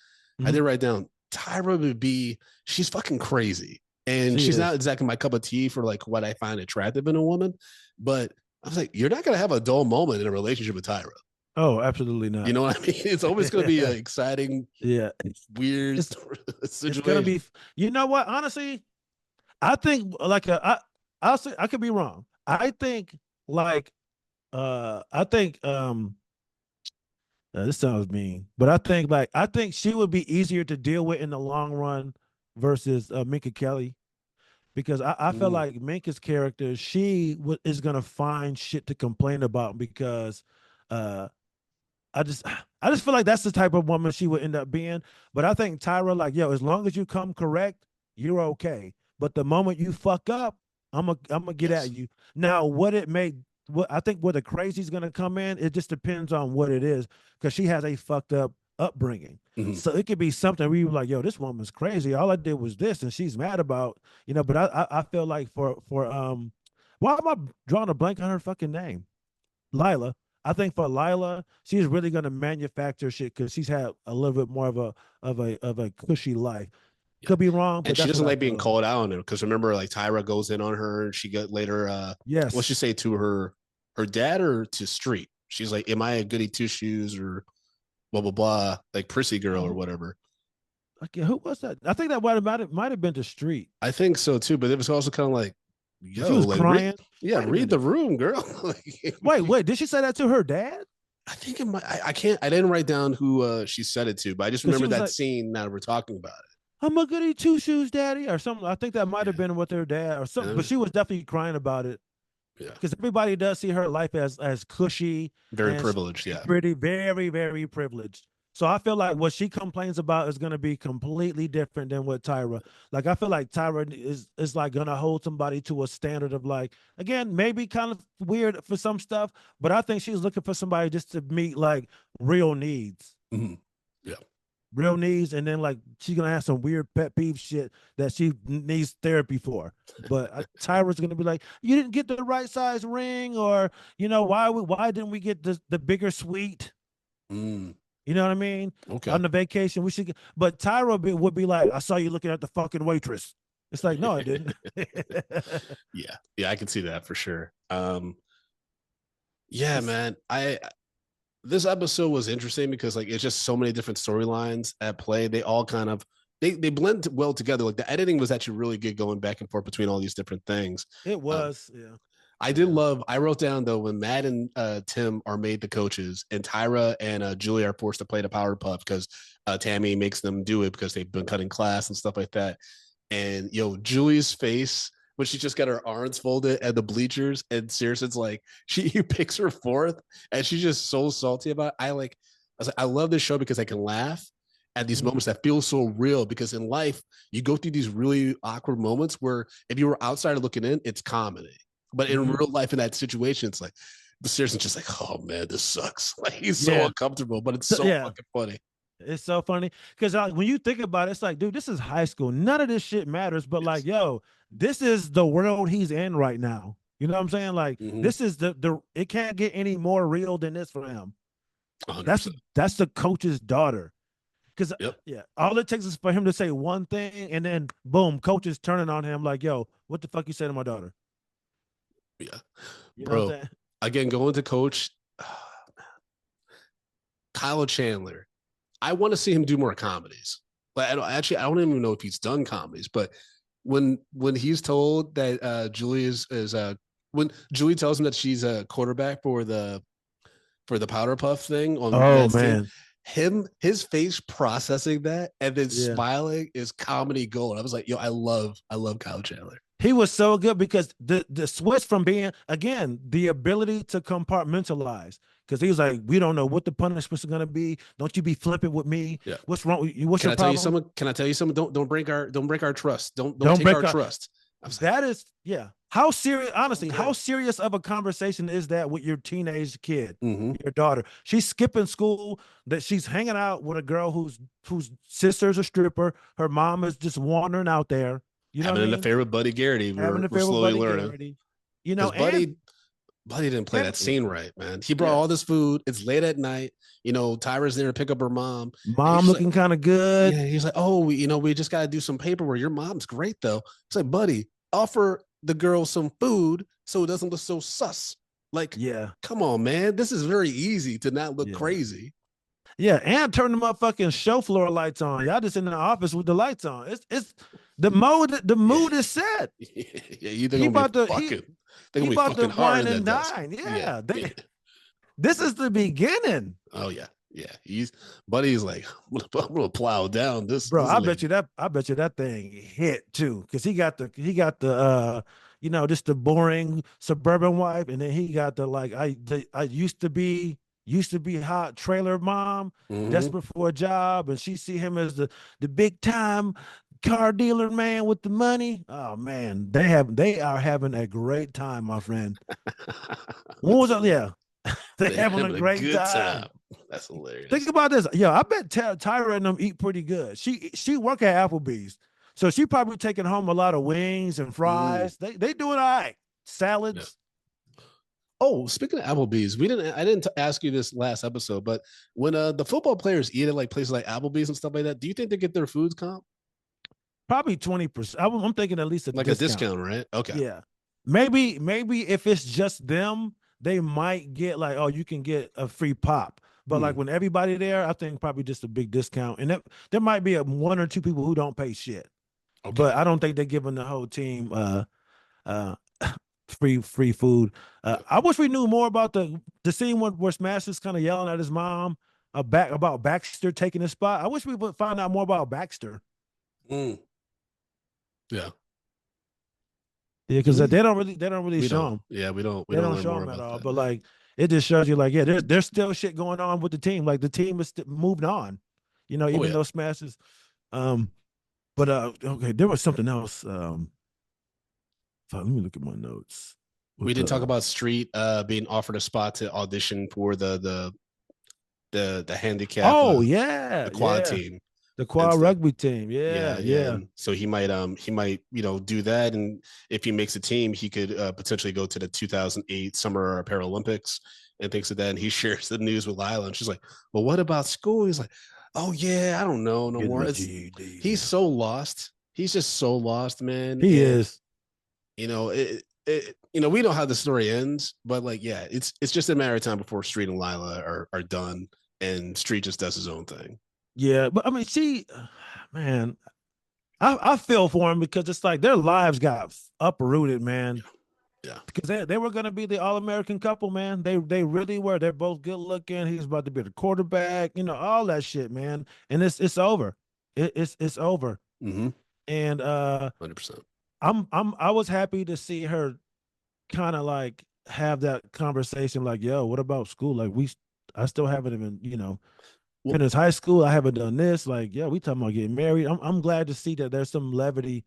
I did write down Tyra would be, she's fucking crazy. And she's not exactly my cup of tea for like what I find attractive in a woman. But I was like, you're not going to have a dull moment in a relationship with Tyra. Oh, absolutely not. You know what I mean? It's always going to be an exciting, weird situation. It's going to be, you know what? Honestly, I think like I'll say I could be wrong. I think like this sounds mean, but I think she would be easier to deal with in the long run versus Minka Kelly, because I feel like Minka's character, she is gonna find shit to complain about because I just feel like that's the type of woman she would end up being. But I think Tyra, like, yo, as long as you come correct, you're okay. But the moment you fuck up, I'm gonna get at you. Now, what I think where the crazy's gonna come in, it just depends on what it is, because she has a fucked up upbringing. So it could be something where you're like, yo, this woman's crazy. All I did was this, and she's mad about, but I feel like for why am I drawing a blank on her fucking name? Lila. I think for Lila, she's really going to manufacture shit because she's had a little bit more of a cushy life. Could be wrong, but and she doesn't like being called out on it, because remember, like, Tyra goes in on her, and she got later. Yes. What's she say to her dad or to Street? She's like, "Am I a goody two shoes or blah blah blah, like prissy girl or whatever?" Okay, who was that? I think that might have been to Street. I think so too, but it was also kind of like, yo, she was like, crying. Read the room, girl. Like, wait, did she say that to her dad? I think it might. I didn't write down who she said it to, but I just remember that like, scene now that we're talking about it. I'm a goody two shoes daddy or something. I think that might have been with their dad or something, but she was definitely crying about it. Yeah, because everybody does see her life as cushy, very privileged. Yeah, pretty, very, very privileged. So I feel like what she complains about is going to be completely different than what Tyra. Like, I feel like Tyra is like going to hold somebody to a standard of, like, again, maybe kind of weird for some stuff, but I think she's looking for somebody just to meet like real needs. Yeah. Real needs, and then like she's gonna have some weird pet peeve shit that she needs therapy for. But Tyra's gonna be like, you didn't get the right size ring, or why didn't we get the bigger suite? You know what I mean? Okay. On the vacation, we should get, but Tyra would be like, I saw you looking at the fucking waitress. It's like, no, I didn't. Yeah, I can see that for sure. Yeah, man. This episode was interesting because, like, it's just so many different storylines at play. They all kind of they blend well together. Like, the editing was actually really good, going back and forth between all these different things. It was, yeah. I wrote down, though, when Matt and Tim are made the coaches, and Tyra and Julie are forced to play the Powerpuff because Tammy makes them do it because they've been cutting class and stuff like that. And Julie's face when she just got her arms folded at the bleachers, and Searson's like, he picks her fourth, and she's just so salty about it. I was like, I love this show because I can laugh at these moments that feel so real, because in life you go through these really awkward moments where if you were outsider looking in, it's comedy. But in real life, in that situation, it's like, Searson's just like, oh man, this sucks. Like, he's so uncomfortable, but it's so fucking funny. It's so funny because when you think about it, it's like, dude, this is high school. None of this shit matters, but like, yo, this is the world he's in right now. You know what I'm saying? Like, this is it can't get any more real than this for him. 100%. That's the coach's daughter. Because all it takes is for him to say one thing, and then boom, coach is turning on him like, yo, what the fuck you say to my daughter? Yeah, bro. Again, going to coach Kyle Chandler. I want to see him do more comedies. But I don't even know if he's done comedies. But when he's told that Julie is when Julie tells him that she's a quarterback for the Powderpuff thing on his face processing that and then smiling is comedy gold. I was like, yo, I love Kyle Chandler. He was so good because the switch from being, again, the ability to compartmentalize, because he was like, we don't know what the punishments are going to be. Don't you be flipping with me. Yeah. What's wrong with you? What's your problem? Can I tell you something? Don't break our trust. Don't take our trust. That is, yeah. How serious, honestly, Okay. how serious of a conversation is that with your teenage kid, Mm-hmm. your daughter? She's skipping school, that she's hanging out with a girl whose sister's a stripper. Her mom is just wandering out there. You know what Having I an mean? affair with Buddy Garrity. Having We're an we're affair with slowly Buddy learning. Garrity. You know, Because Buddy didn't play and that scene right, man. He brought yeah, all this food. It's late at night. Tyra's there to pick up her mom. And he's mom just like, looking kind of good. yeah, he's like, oh, we just got to do some paperwork. Your mom's great, though. It's like, buddy, offer the girl some food so it doesn't look so sus. Like, Yeah, come on, man. This is very easy to not look yeah. crazy. Yeah, and turn the motherfucking show floor lights on. Y'all just in the office with the lights on. It's the mode. The Yeah. mood is set. Yeah, you He think about gonna to be fucking. They're he gonna be about to fucking hard wine in and that desk. dine. Yeah. Yeah, this is the beginning, Oh yeah. Yeah. Buddy's like, I'm gonna plow down bro. this lady. I bet you that thing hit too, because he got the just the boring suburban wife, and then he got the like I used to be hot trailer mom, Mm-hmm. desperate for a job, and she see him as the big time car dealer man with the money. Oh man, they are having a great time, my friend. When was that? Yeah, they're They're having a having a great good time. time. That's hilarious. Think about this. Yeah, I bet Tyra and them eat pretty good. She work at Applebee's, so she probably taking home a lot of wings and fries. They doing all right. Yeah. Salads. Oh, speaking of Applebee's, I didn't ask you this last episode, but when the football players eat at like places like Applebee's and stuff like that, do you think they get their foods comp? Probably 20%. I'm thinking at least a Like discount. a discount, right? Okay. Yeah. Maybe if it's just them, they might get like, oh, you can get a free pop. But like when everybody there, I think probably just a big discount. And there might be one or two people who don't pay shit. Okay. But I don't think they're giving the whole team uh free food. I wish we knew more about the scene where Smash is kind of yelling at his mom about Baxter taking his spot. I wish we would find out more about Baxter. Yeah. Yeah, because they don't really show him. Yeah, we don't Show him at all. But like, it just shows you like, yeah, there's still shit going on with the team. Like the team is moved on, even though Smash is. But okay, there was something else. Let me look at my notes. We didn't talk about Street being offered a spot to audition for the handicap. Oh yeah, the quad team. The quad rugby team. Yeah. And so he might do that, and if he makes a team, he could potentially go to the 2008 Summer Paralympics and things like that. And he shares the news with Lila, and she's like, "Well, what about school?" He's like, "Oh yeah, I don't know no more." He's so lost. He's just so lost, man. He is. We know how the story ends, but like, yeah, it's just a matter of time before Street and Lila are done, and Street just does his own thing. Yeah, but I mean, man, I feel for him because it's like their lives got uprooted, man. Yeah. Because they were going to be the All-American couple, man. They really were. They're both good looking. He's about to be the quarterback, all that shit, man. And it's over. It's over. Mm-hmm. And 100%. I was happy to see her kind of like have that conversation, like, yo, what about school? Like I still haven't even, finished high school. I haven't done this. Like, yeah, we talking about getting married. I'm glad to see that there's some levity,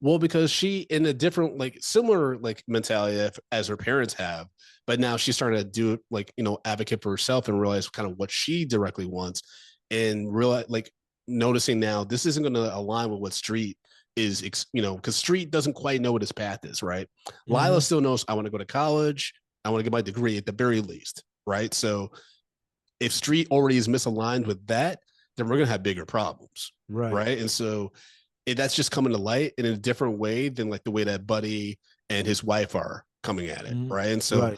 Well, because she in a different, like similar like mentality as her parents have, but now she's starting to do it, like, advocate for herself and realize kind of what she directly wants, and realize, like, noticing now this isn't going to align with what Street is, because Street doesn't quite know what his path is, right? Mm-hmm. Lila still knows, I want to go to college. I want to get my degree at the very least, right? So if Street already is misaligned with that, then we're going to have bigger problems, right? And so that's just coming to light in a different way than like the way that Buddy and his wife are coming at it, right? And so,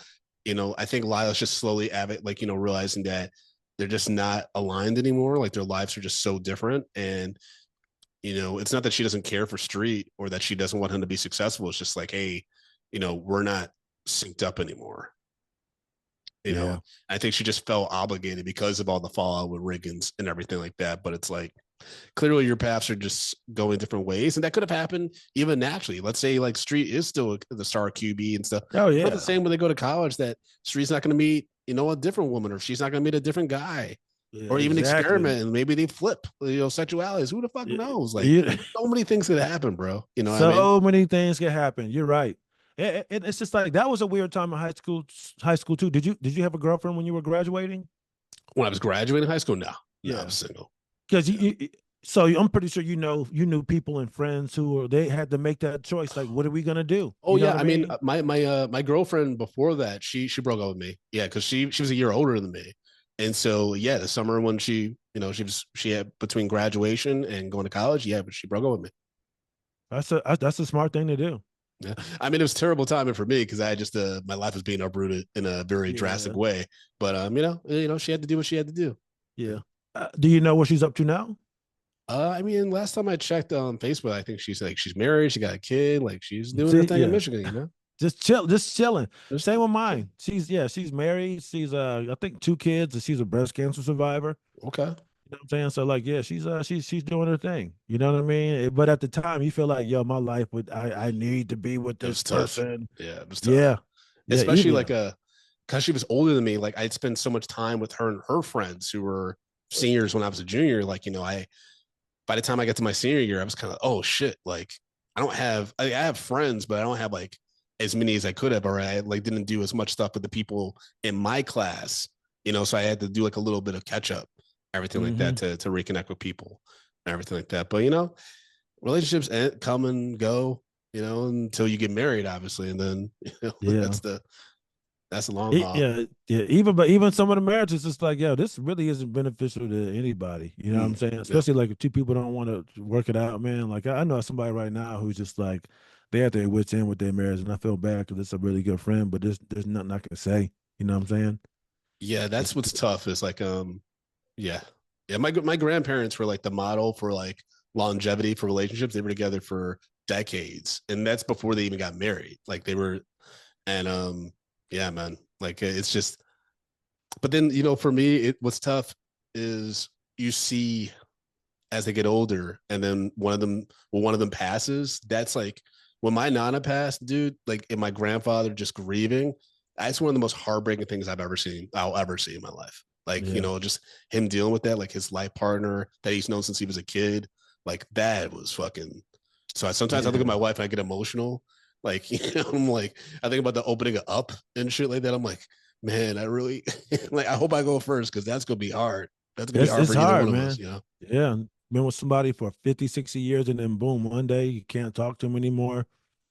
I think Lila's just slowly realizing that they're just not aligned anymore. Like their lives are just so different. And, it's not that she doesn't care for Street or that she doesn't want him to be successful. It's just like, hey, we're not synced up anymore. I think she just felt obligated because of all the fallout with Riggins and everything like that. But it's like, clearly your paths are just going different ways. And that could have happened even naturally. Let's say like Street is still the star QB and stuff. Oh yeah. But the same when they go to college, that Street's not going to meet, a different woman, or she's not going to meet a different guy. Yeah, or even exactly. experiment and maybe they flip, sexualities. Who the fuck Yeah, knows? Like yeah. so many things could happen, bro. You know what I mean? So many things can happen. You're right. It's just like that was a weird time in high school. High school too. Did you have a girlfriend when you were graduating? When I was graduating high school, no, I Yeah, was single. because so I'm pretty sure you knew people and friends who were they had to make that choice. Like, what are we gonna do? Oh You know yeah, what I I mean, mean? my girlfriend before that, she broke up with me. Yeah, because she was a year older than me, and so yeah, the summer when she had between graduation and going to college, yeah, but she broke up with me. That's a smart thing to do. Yeah, I mean, it was terrible timing for me because I just my life was being uprooted in a very drastic Yeah, way. But she had to do what she had to do. yeah. Do you know what she's up to now? I mean, last time I checked on Facebook, I think she's married, she got a kid, like she's doing her See, thing in yeah. Michigan, you know. Just chilling. Just Same with mine. She's married. She's I think 2 kids, and she's a breast cancer survivor. okay. You know what I'm saying? So like, yeah, she's doing her thing. You know what I mean? But at the time, you feel like, yo, my life would I need to be with It this was tough. person. Yeah, it was tough. Yeah, yeah, Especially even like yeah. because she was older than me, like I'd spend so much time with her and her friends who were seniors when I was a junior. Like, I by the time I got to my senior year, I was kind of, oh shit, like I have friends, but I don't have like as many as I could have, or I like didn't do as much stuff with the people in my class, so I had to do like a little bit of catch up, everything like that Hmm. to reconnect with people and everything like that. But relationships come and go, until you get married, obviously, and then Yeah. that's the long haul. Yeah, yeah. Even some of the marriages, it's like, yo, this really isn't beneficial to anybody. You know what I'm saying? Yeah. Especially like if two people don't want to work it out, man. Like I know somebody right now who's just like they at their wits end with their marriage, and I feel bad because it's a really good friend, but there's nothing I can say. You know what I'm saying? Yeah, that's It's what's tough is like yeah. Yeah, my grandparents were like the model for like longevity for relationships. They were together for decades, and that's before they even got married. Like they were and yeah, man. Like it's just but then, for me what's tough is you see as they get older and then one of them passes. That's like when my nana passed, dude, like and my grandfather just grieving. That's one of the most heartbreaking things I'll ever see in my life. Like, yeah, just him dealing with that, like his life partner that he's known since he was a kid. Like that was fucking. So sometimes I look at yeah. my wife and I get emotional. Like, I'm like, I think about the opening up and shit like that. I'm like, man, I really like I hope I go first because that's gonna be hard. That's gonna be hard It's for either one hard, of us, man. Yeah, been with somebody for 50, 60 years, and then boom, one day you can't talk to them anymore.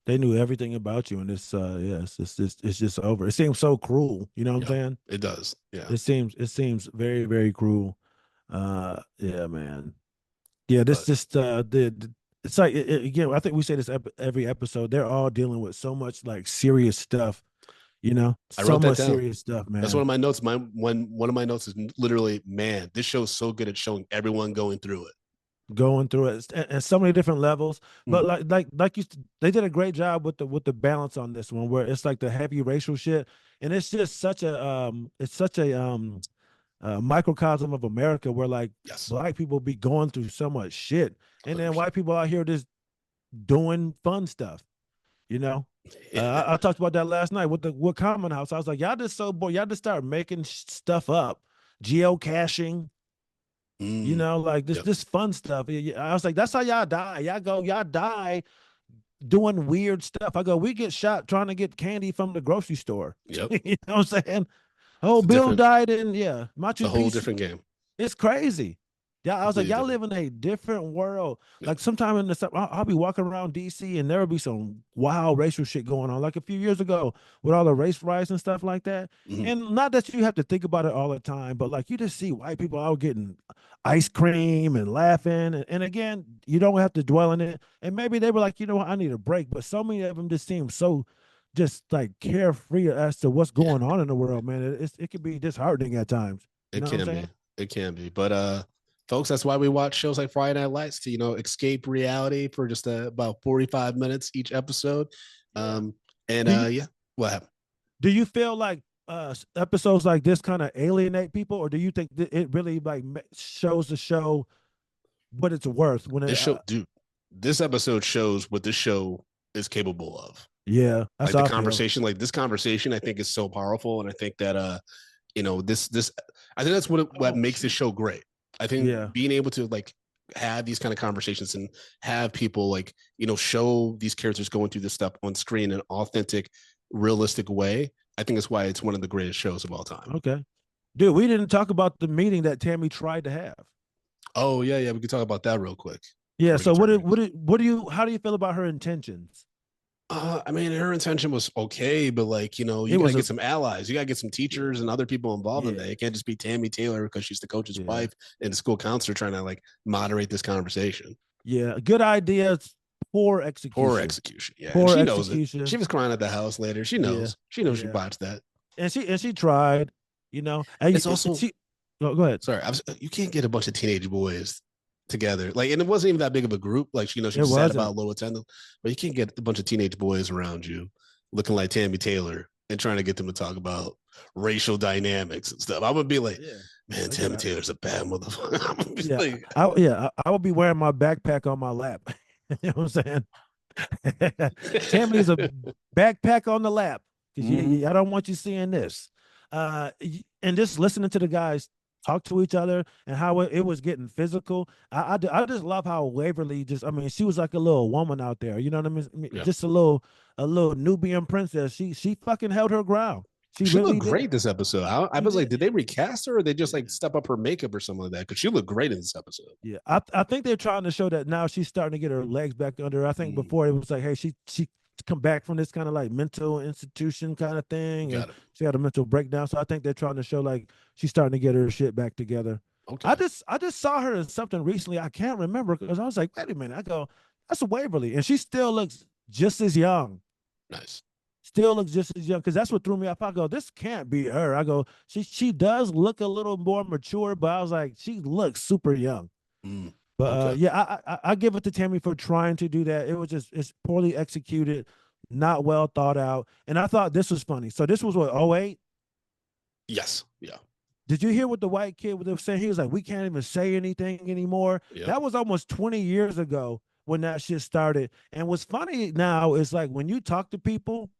They knew everything about you, and yeah, it's just over. It seems so cruel. You know what I'm Yeah, saying? it does. Yeah. It seems very, very cruel. Yeah, man. Yeah, this But just it's like again. I think we say this every episode. They're all dealing with so much like serious stuff. I So wrote that much down. serious stuff, That's one man. of my notes. One of my notes is literally, man, this show is so good at showing everyone going through it. Going through it and so many different levels. But Mm, they did a great job with the balance on this one, where it's like the heavy racial shit, and it's just such a microcosm of America where like yes. black people be going through so much shit, and then 100%. white people out here just doing fun stuff. You know, Yeah. I talked about that last night with the with Common House. I was like, y'all just so bored. Y'all just start making stuff up, geocaching. Like this Yep. this fun stuff. I was like, that's how y'all die. Y'all die doing weird stuff. I go, we get shot trying to get candy from the grocery store. Yep. You know what I'm saying? Oh, It's a Bill different. died in It's a Machu whole Picchu. different game. It's crazy. Yeah, I was like, Completely y'all different. live in a different world. Yep. Like sometime in the I'll be walking around DC and there will be some wild racial shit going on. Like a few years ago with all the race riots and stuff like that. Mhm. And not that you have to think about it all the time, but like you just see white people out getting ice cream and laughing. And again, you don't have to dwell in it. And maybe they were like, you know what, I need a break. But so many of them just seem so just like carefree as to what's Yeah. going on in the world, man. It can be disheartening at times. You It know what I'm can be. saying? It can be. But folks, that's why we watch shows like Friday Night Lights to, escape reality for just about 45 minutes each episode. Yeah. And Do you yeah, what happened? do you feel like episodes like this kind of alienate people, or do you think it really like shows the show what it's worth when This it? show, dude, this episode shows what this show is capable of. Yeah, that's Like the how I feel. conversation, like this conversation, I think is so powerful. And I think that this I think that's what makes this show great. I think Yeah. being able to like have these kind of conversations and have people like, show these characters going through this stuff on screen in an authentic, realistic way. I think that's why it's one of the greatest shows of all time. Okay. Dude, we didn't talk about the meeting that Tammy tried to have. Oh yeah. We can talk about that real quick. Yeah. So how do you feel about her intentions? I mean, her intention was okay, but like, you gotta get some allies. You gotta get some teachers and other people involved in that. It can't just be Tammy Taylor because she's the coach's wife and the school counselor trying to like moderate this conversation. Yeah, good ideas, poor execution. Poor execution. Yeah, she knows it. She was crying at the house later. She knows. She knows she botched that. And she tried. It's also. Go ahead. Sorry, you can't get a bunch of teenage boys together. Like, and it wasn't even that big of a group. Like, she said about low attendance, but you can't get a bunch of teenage boys around you looking like Tammy Taylor and trying to get them to talk about racial dynamics and stuff. I would be like, man, Tammy Taylor's a bad motherfucker. I would be wearing my backpack on my lap. You know what I'm saying? Tammy's a backpack on the lap because I don't want you seeing this. And just listening to the guys talk to each other and how it was getting physical. I just love how Waverly she was like a little woman out there. You know what I mean? Yeah. Just a little Nubian princess. She fucking held her ground. She really looked great this episode. I was like, did they recast her or they just like step up her makeup or something like that? Because she looked great in this episode. Yeah, I think they're trying to show that now she's starting to get her legs back under her. I think before it was like, hey, she come back from this kind of like mental institution kind of thing. And she had a mental breakdown. So I think they're trying to show like she's starting to get her shit back together. Okay. I just saw her in something recently. I can't remember because I was like, wait a minute. I go, that's a Waverly. And she still looks just as young. Nice. Still looks just as young because that's what threw me off. I go, this can't be her. I go, she does look a little more mature, but I was like, she looks super young. But I give it to Tammy for trying to do that. It was it's poorly executed, not well thought out. And I thought this was funny. So this was what, 2008? Yes. Yeah. Did you hear what the white kid was saying? He was like, we can't even say anything anymore. Yep. That was almost 20 years ago when that shit started. And what's funny now is like when you talk to people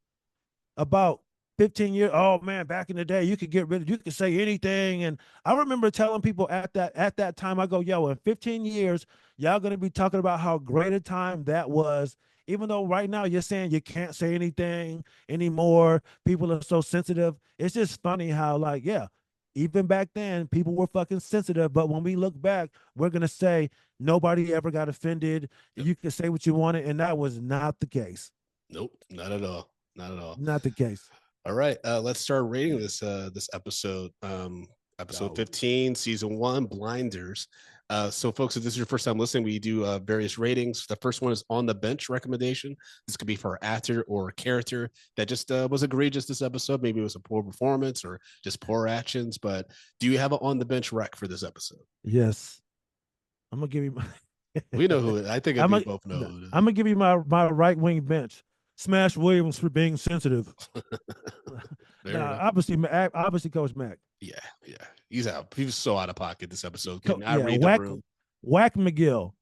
about 15 years, oh man, back in the day, you could say anything. And I remember telling people at that time, I go, yo, in 15 years, y'all gonna be talking about how great a time that was. Even though right now you're saying you can't say anything anymore, people are so sensitive. It's just funny how like, even back then people were fucking sensitive. But when we look back, we're gonna say nobody ever got offended. Yep. You can say what you wanted, and that was not the case. Nope, not at all. Not at all. Not the case. All right, let's start rating this episode. Episode 15, season 1, Blinders. So, folks, if this is your first time listening, we do various ratings. The first one is on the bench recommendation. This could be for an actor or a character that just was egregious this episode. Maybe it was a poor performance or just poor actions. But do you have an on the bench rec for this episode? Yes. I'm gonna give you my. We know who it is. I think we both know who it is. I'm gonna give you my right wing bench. Smash Williams for being sensitive. Obviously, Coach Mack. Yeah. He's out. He was so out of pocket this episode. Could not read the room. Whack McGill.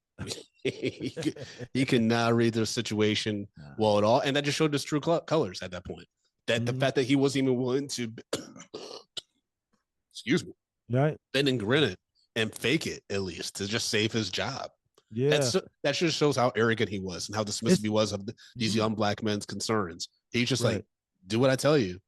he could not read the situation well at all, and that just showed his true colors at that point. That the fact that he wasn't even willing to, excuse me, right, bend and grin it and fake it at least to just save his job. Yeah, that just shows how arrogant he was and how dismissive he was of these young black men's concerns. He's just like, do what I tell you.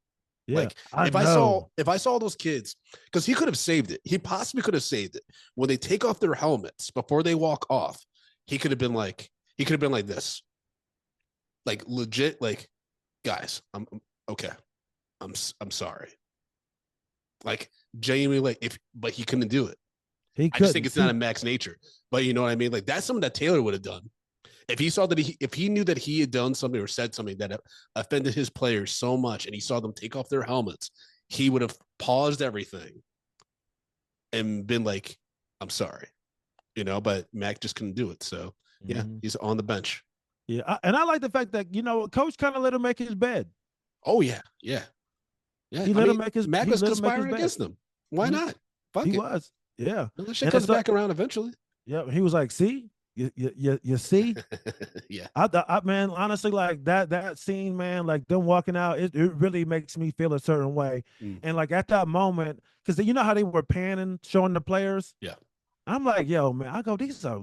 Yeah, like if I saw those kids, because he could have saved it. He possibly could have saved it. When they take off their helmets before they walk off, he could have been like this. Like legit, like, guys, I'm okay. I'm sorry. Like genuinely, but he couldn't do it. I just think it's not in Mac's nature. But you know what I mean? Like that's something that Taylor would have done. If he saw that if he knew that he had done something or said something that offended his players so much and he saw them take off their helmets, he would have paused everything and been like, I'm sorry. You know, but Mac just couldn't do it. So yeah, he's on the bench. Yeah. And I like the fact that, Coach kind of let him make his bed. Oh yeah. Yeah. He let him make his Mac was conspiring against them. Why not? Fuck he it. was. Yeah. Well, that shit comes back around eventually. Yeah. He was like, see, You see? Yeah. Man, honestly, like that scene, man, like them walking out, it really makes me feel a certain way. Mm. And like at that moment, because you know how they were panning, showing the players. Yeah. I'm like, yo, man, I go, these are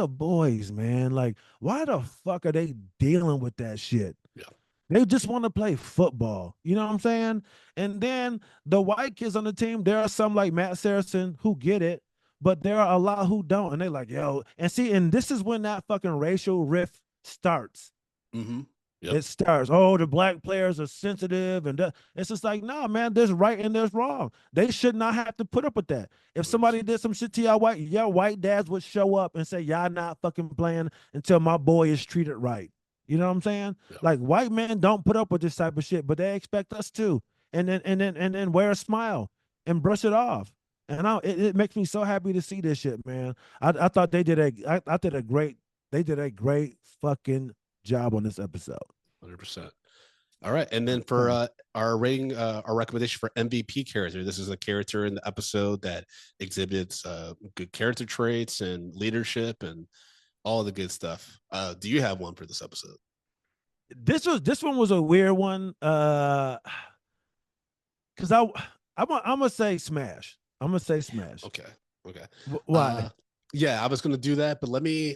boys, man. Like, why the fuck are they dealing with that shit? Yeah. They just want to play football. You know what I'm saying? And then the white kids on the team, there are some like Matt Saracen who get it, but there are a lot who don't. And they like, yo, and see, and this is when that fucking racial rift starts. Mm-hmm. Yep. It starts. Oh, the black players are sensitive, and it's just like, no, man. There's right and there's wrong. They should not have to put up with that. If somebody did some shit to your white dads would show up and say, "Y'all not fucking playing until my boy is treated right." You know what I'm saying? Yeah. Like white men don't put up with this type of shit, but they expect us to, and then wear a smile and brush it off. And it makes me so happy to see this shit, man. I thought they did they did a great fucking job on this episode. 100%. All right, and then for our rating, our recommendation for MVP character, this is a character in the episode that exhibits good character traits and leadership and all the good stuff. Do you have one for this episode? This one was a weird one. Because I'm gonna say Smash. I'm gonna say Smash. Okay. Why? Yeah, I was gonna do that, but let me.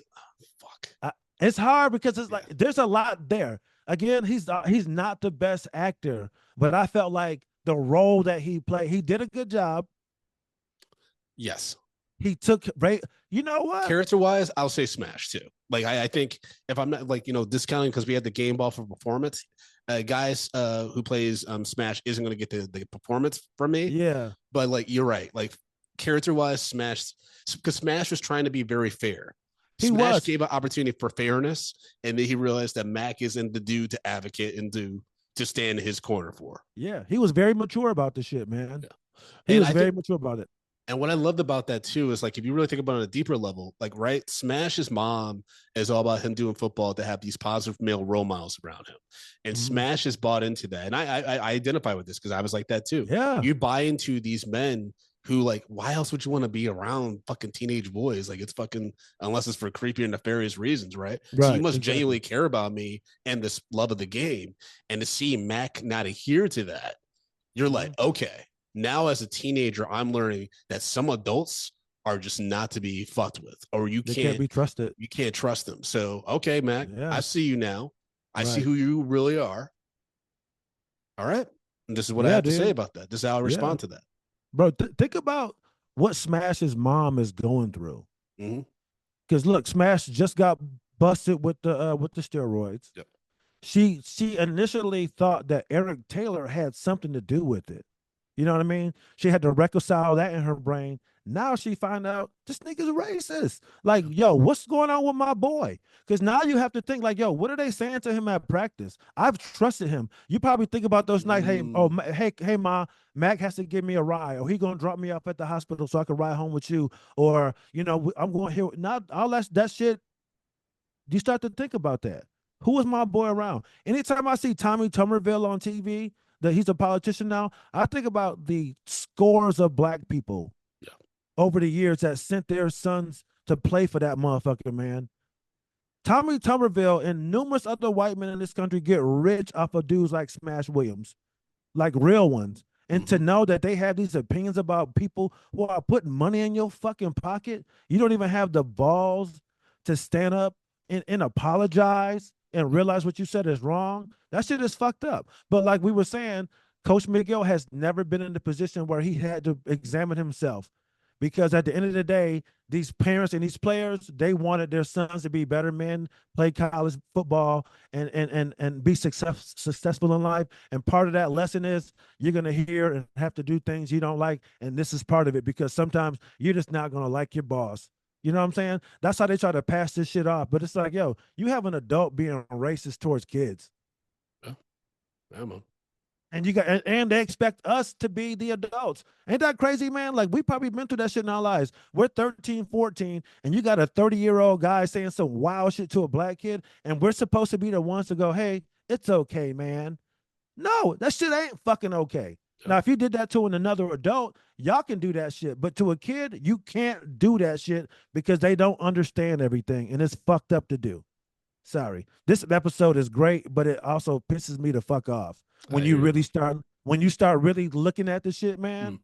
Fuck. It's hard because it's like there's a lot there. Again, he's not the best actor, but I felt like the role that he played, he did a good job. Yes. He took right. You know what? Character wise, I'll say Smash too. Like I think if I'm not like discounting because we had the game ball for performance, guys who plays Smash isn't going to get the performance from me. Yeah. But like you're right. Like character wise, Smash, because Smash was trying to be very fair. Smash gave an opportunity for fairness, and then he realized that Mac isn't the dude to advocate and to stand in his corner for. Yeah, he was very mature about the shit, man. Yeah. He was very mature about it. And what I loved about that too is like if you really think about it on a deeper level, like right, Smash's mom is all about him doing football to have these positive male role models around him, and Smash has bought into that. And I identify with this because I was like that too. Yeah, you buy into these men who like, why else would you want to be around fucking teenage boys? Like it's fucking unless it's for creepy and nefarious reasons, right? So you must genuinely care about me and this love of the game, and to see Mac not adhere to that, you're like, okay. Now, as a teenager, I'm learning that some adults are just not to be fucked with, or they can't be trusted. You can't trust them. So, okay, Mac, I see you now. I see who you really are. All right. And this is what I have to say about that. This is how I respond to that. Bro, think about what Smash's mom is going through. Because look, Smash just got busted with the steroids. Yep. She initially thought that Eric Taylor had something to do with it. You know what I mean? She had to reconcile that in her brain. Now she find out this nigga's racist. Like, yo, what's going on with my boy? Because now you have to think like, yo, what are they saying to him at practice? I've trusted him. You probably think about those nights. Hey, ma, Mac has to give me a ride, or he gonna drop me off at the hospital so I can ride home with you, or I'm going here. Not all that shit. You start to think about that. Who is my boy around? Anytime I see Tommy Tuberville on TV, that he's a politician now, I think about the scores of black people over the years that sent their sons to play for that motherfucker, man. Tommy Tuberville and numerous other white men in this country get rich off of dudes like Smash Williams, like real ones. And to know that they have these opinions about people who are putting money in your fucking pocket, you don't even have the balls to stand up and apologize and realize what you said is wrong. That shit is fucked up. But like we were saying, Coach Miguel has never been in the position where he had to examine himself, because at the end of the day, these parents and these players, they wanted their sons to be better men, play college football, and be successful in life. And part of that lesson is you're going to hear and have to do things you don't like. And this is part of it, because sometimes you're just not going to like your boss. You know what I'm saying? That's how they try to pass this shit off. But it's like, yo, you have an adult being racist towards kids. Yeah, man. And and they expect us to be the adults. Ain't that crazy, man? Like, we probably been through that shit in our lives. We're 13, 14, and you got a 30-year-old guy saying some wild shit to a black kid, and we're supposed to be the ones to go, hey, it's okay, man. No, that shit ain't fucking okay. Now, if you did that to another adult, y'all can do that shit. But to a kid, you can't do that shit because they don't understand everything, and it's fucked up to do. Sorry. This episode is great, but it also pisses me the fuck off when you really start really looking at the shit, man.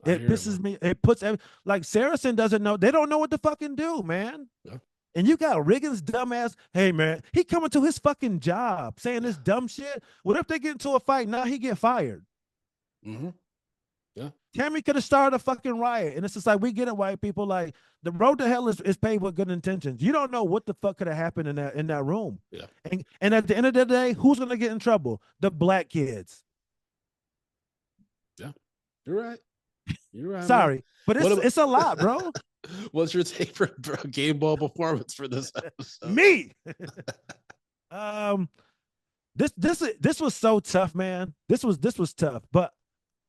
It pisses me. It puts like Saracen doesn't know. They don't know what to fucking do, man. Yeah. And you got Riggins' dumbass. Hey, man, he coming to his fucking job saying this dumb shit. What if they get into a fight? Now he get fired. Yeah. Tammy could have started a fucking riot. And it's just like, we get it, white people. Like, the road to hell is paved with good intentions. You don't know what the fuck could have happened in that room. Yeah. And at the end of the day, who's gonna get in trouble? The black kids. Yeah. You're right. You're right. Sorry, man. But it's a lot, bro. What's your take for a game ball performance for this episode? Me. This was so tough, man. This was tough, but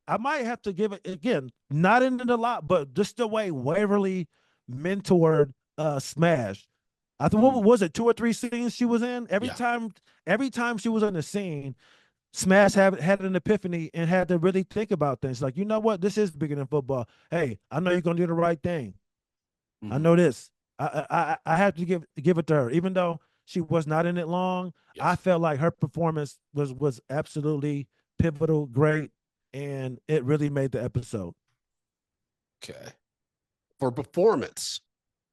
I might have to give it again, not in it a lot, but just the way Waverly mentored Smash. I think what was it, 2 or 3 scenes she was in? Every time she was in the scene, Smash had an epiphany and had to really think about things. Like, you know what? This is bigger than football. Hey, I know you're gonna do the right thing. I know this. I have to give it to her, even though she was not in it long. Yes. I felt like her performance was absolutely pivotal, great, and it really made the episode. Okay. For performance,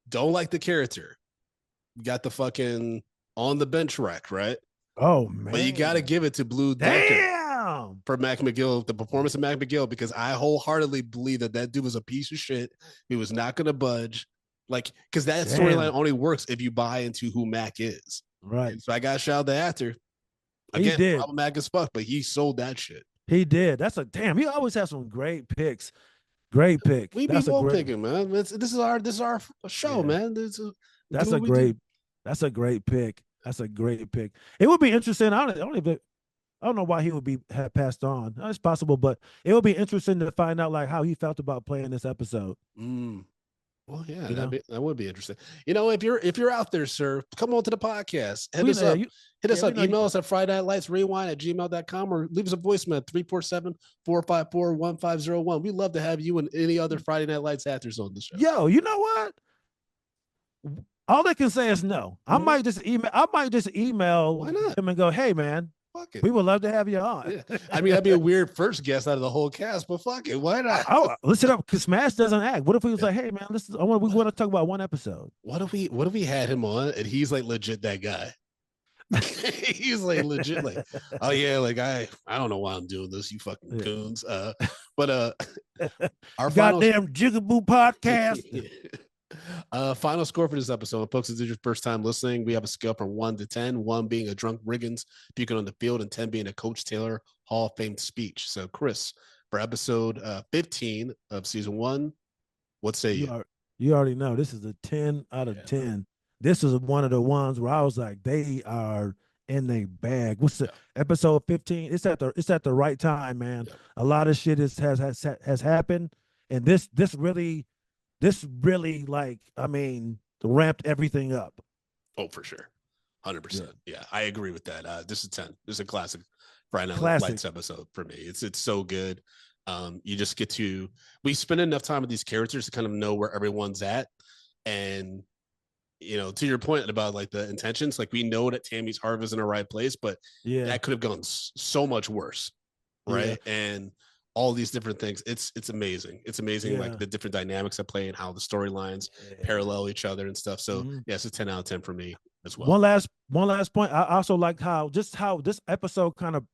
don't like the character. You got the fucking on the bench rack, right? Oh, man. But you got to give it to Blue Duncan for Mac McGill, the performance of Mac McGill, because I wholeheartedly believe that dude was a piece of shit. He was not going to budge. Like, because that storyline only works if you buy into who Mac is. Right. And so I got to shout out the actor. Again, he did. Problematic as fuck, but he sold that shit. He did. That's a damn. He always has some great picks. Great pick. We be ball picking, man. This is our show, man. That's a great pick. That's a great pick. It would be interesting. I don't know why he would have passed on. It's possible, but it would be interesting to find out like how he felt about playing this episode. Well, yeah, that would be interesting. You know, if you're out there, sir, come on to the podcast. Hit us up. Hit us up. Email us at FridayNightLightsRewind@gmail.com or leave us a voicemail at 347-454-1501. We'd love to have you and any other Friday Night Lights actors on the show. Yo, you know what? All they can say is no. I might just email him and go, hey, man, fuck it. We would love to have you on. Yeah. I mean, that'd be a weird first guest out of the whole cast, but fuck it. Why not? Oh, listen up, because Smash doesn't act. What if we was like, hey, man, we want to talk about one episode? What if we had him on and he's like legit that guy? He's like legit like, oh yeah, like I don't know why I'm doing this, you fucking goons. But our goddamn Jigaboo podcast. Final score for this episode, folks. If this is your first time listening, we have a scale from 1 to 10, 1 being a drunk Riggins puking on the field, and 10 being a Coach Taylor Hall of Fame speech. So, Chris, for episode 15 of season 1, what say you? You already know this is a 10 out of 10. This is one of the ones where I was like, they are in a bag. What's the episode 15? It's at the right time, man. Yeah. A lot of shit has happened, and this really like, I mean, ramped everything up. Oh, for sure. 100%. Yeah, I agree with that. This is 10. This is a classic Friday Night Lights episode for me. It's so good. You just get to, we spend enough time with these characters to kind of know where everyone's at. And, you know, to your point about like the intentions, like we know that Tammy's heart is in the right place, but that could have gone so much worse. Right. Yeah. And all these different things. It's amazing. It's amazing, like the different dynamics at play and how the storylines parallel each other and stuff. So it's a 10 out of 10 for me as well. One last point. I also like how this episode kind of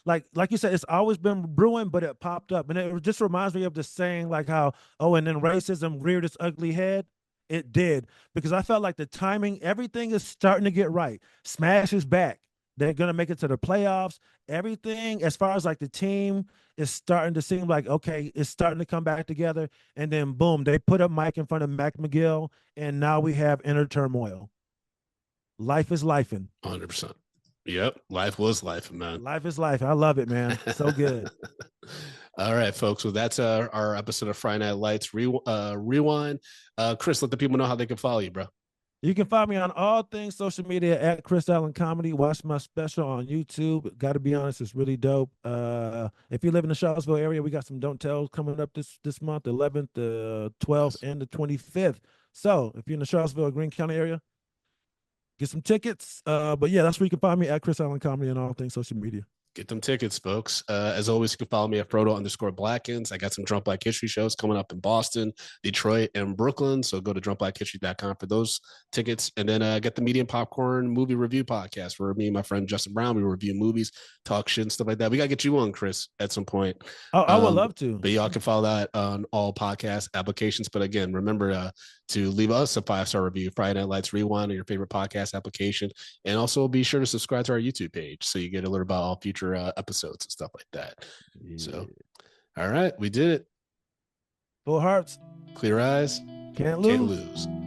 like you said, it's always been brewing, but it popped up. And it just reminds me of the saying like how, and then racism reared its ugly head. It did, because I felt like the timing, everything is starting to get right. Smash is back. They're going to make it to the playoffs. Everything, as far as like the team, is starting to seem like, okay, it's starting to come back together. And then, boom, they put up Mike in front of Mac McGill, and now we have inner turmoil. Life is lifing. 100%. Yep. Life was life, man. Life is life. I love it, man. So good. All right, folks. Well, that's our episode of Friday Night Lights Rewind. Chris, let the people know how they can follow you, bro. You can find me on all things social media at Chris Allen Comedy. Watch my special on YouTube. Got to be honest, it's really dope. If you live in the Charlottesville area, we got some Don't Tells coming up this month, the 11th, the 12th, and the 25th. So if you're in the Charlottesville or Greene County area, get some tickets. But yeah, that's where you can find me at Chris Allen Comedy on all things social media. Get them tickets, folks. As always, you can follow me at Frodo_Blackens. I got some Drunk Black History shows coming up in Boston, Detroit, and Brooklyn. So go to drunkblackhistory.com for those tickets. And then get the Medium Popcorn Movie Review Podcast where me and my friend Justin Brown, we review movies, talk shit and stuff like that. We got to get you on, Chris, at some point. I would love to. But y'all can follow that on all podcast applications. But again, remember to leave us a 5-star review, Friday Night Lights Rewind, on your favorite podcast application. And also be sure to subscribe to our YouTube page so you get alert about all future episodes and stuff like that. Yeah. So, all right, we did it. Full hearts. Clear eyes. Can't lose. Can't lose.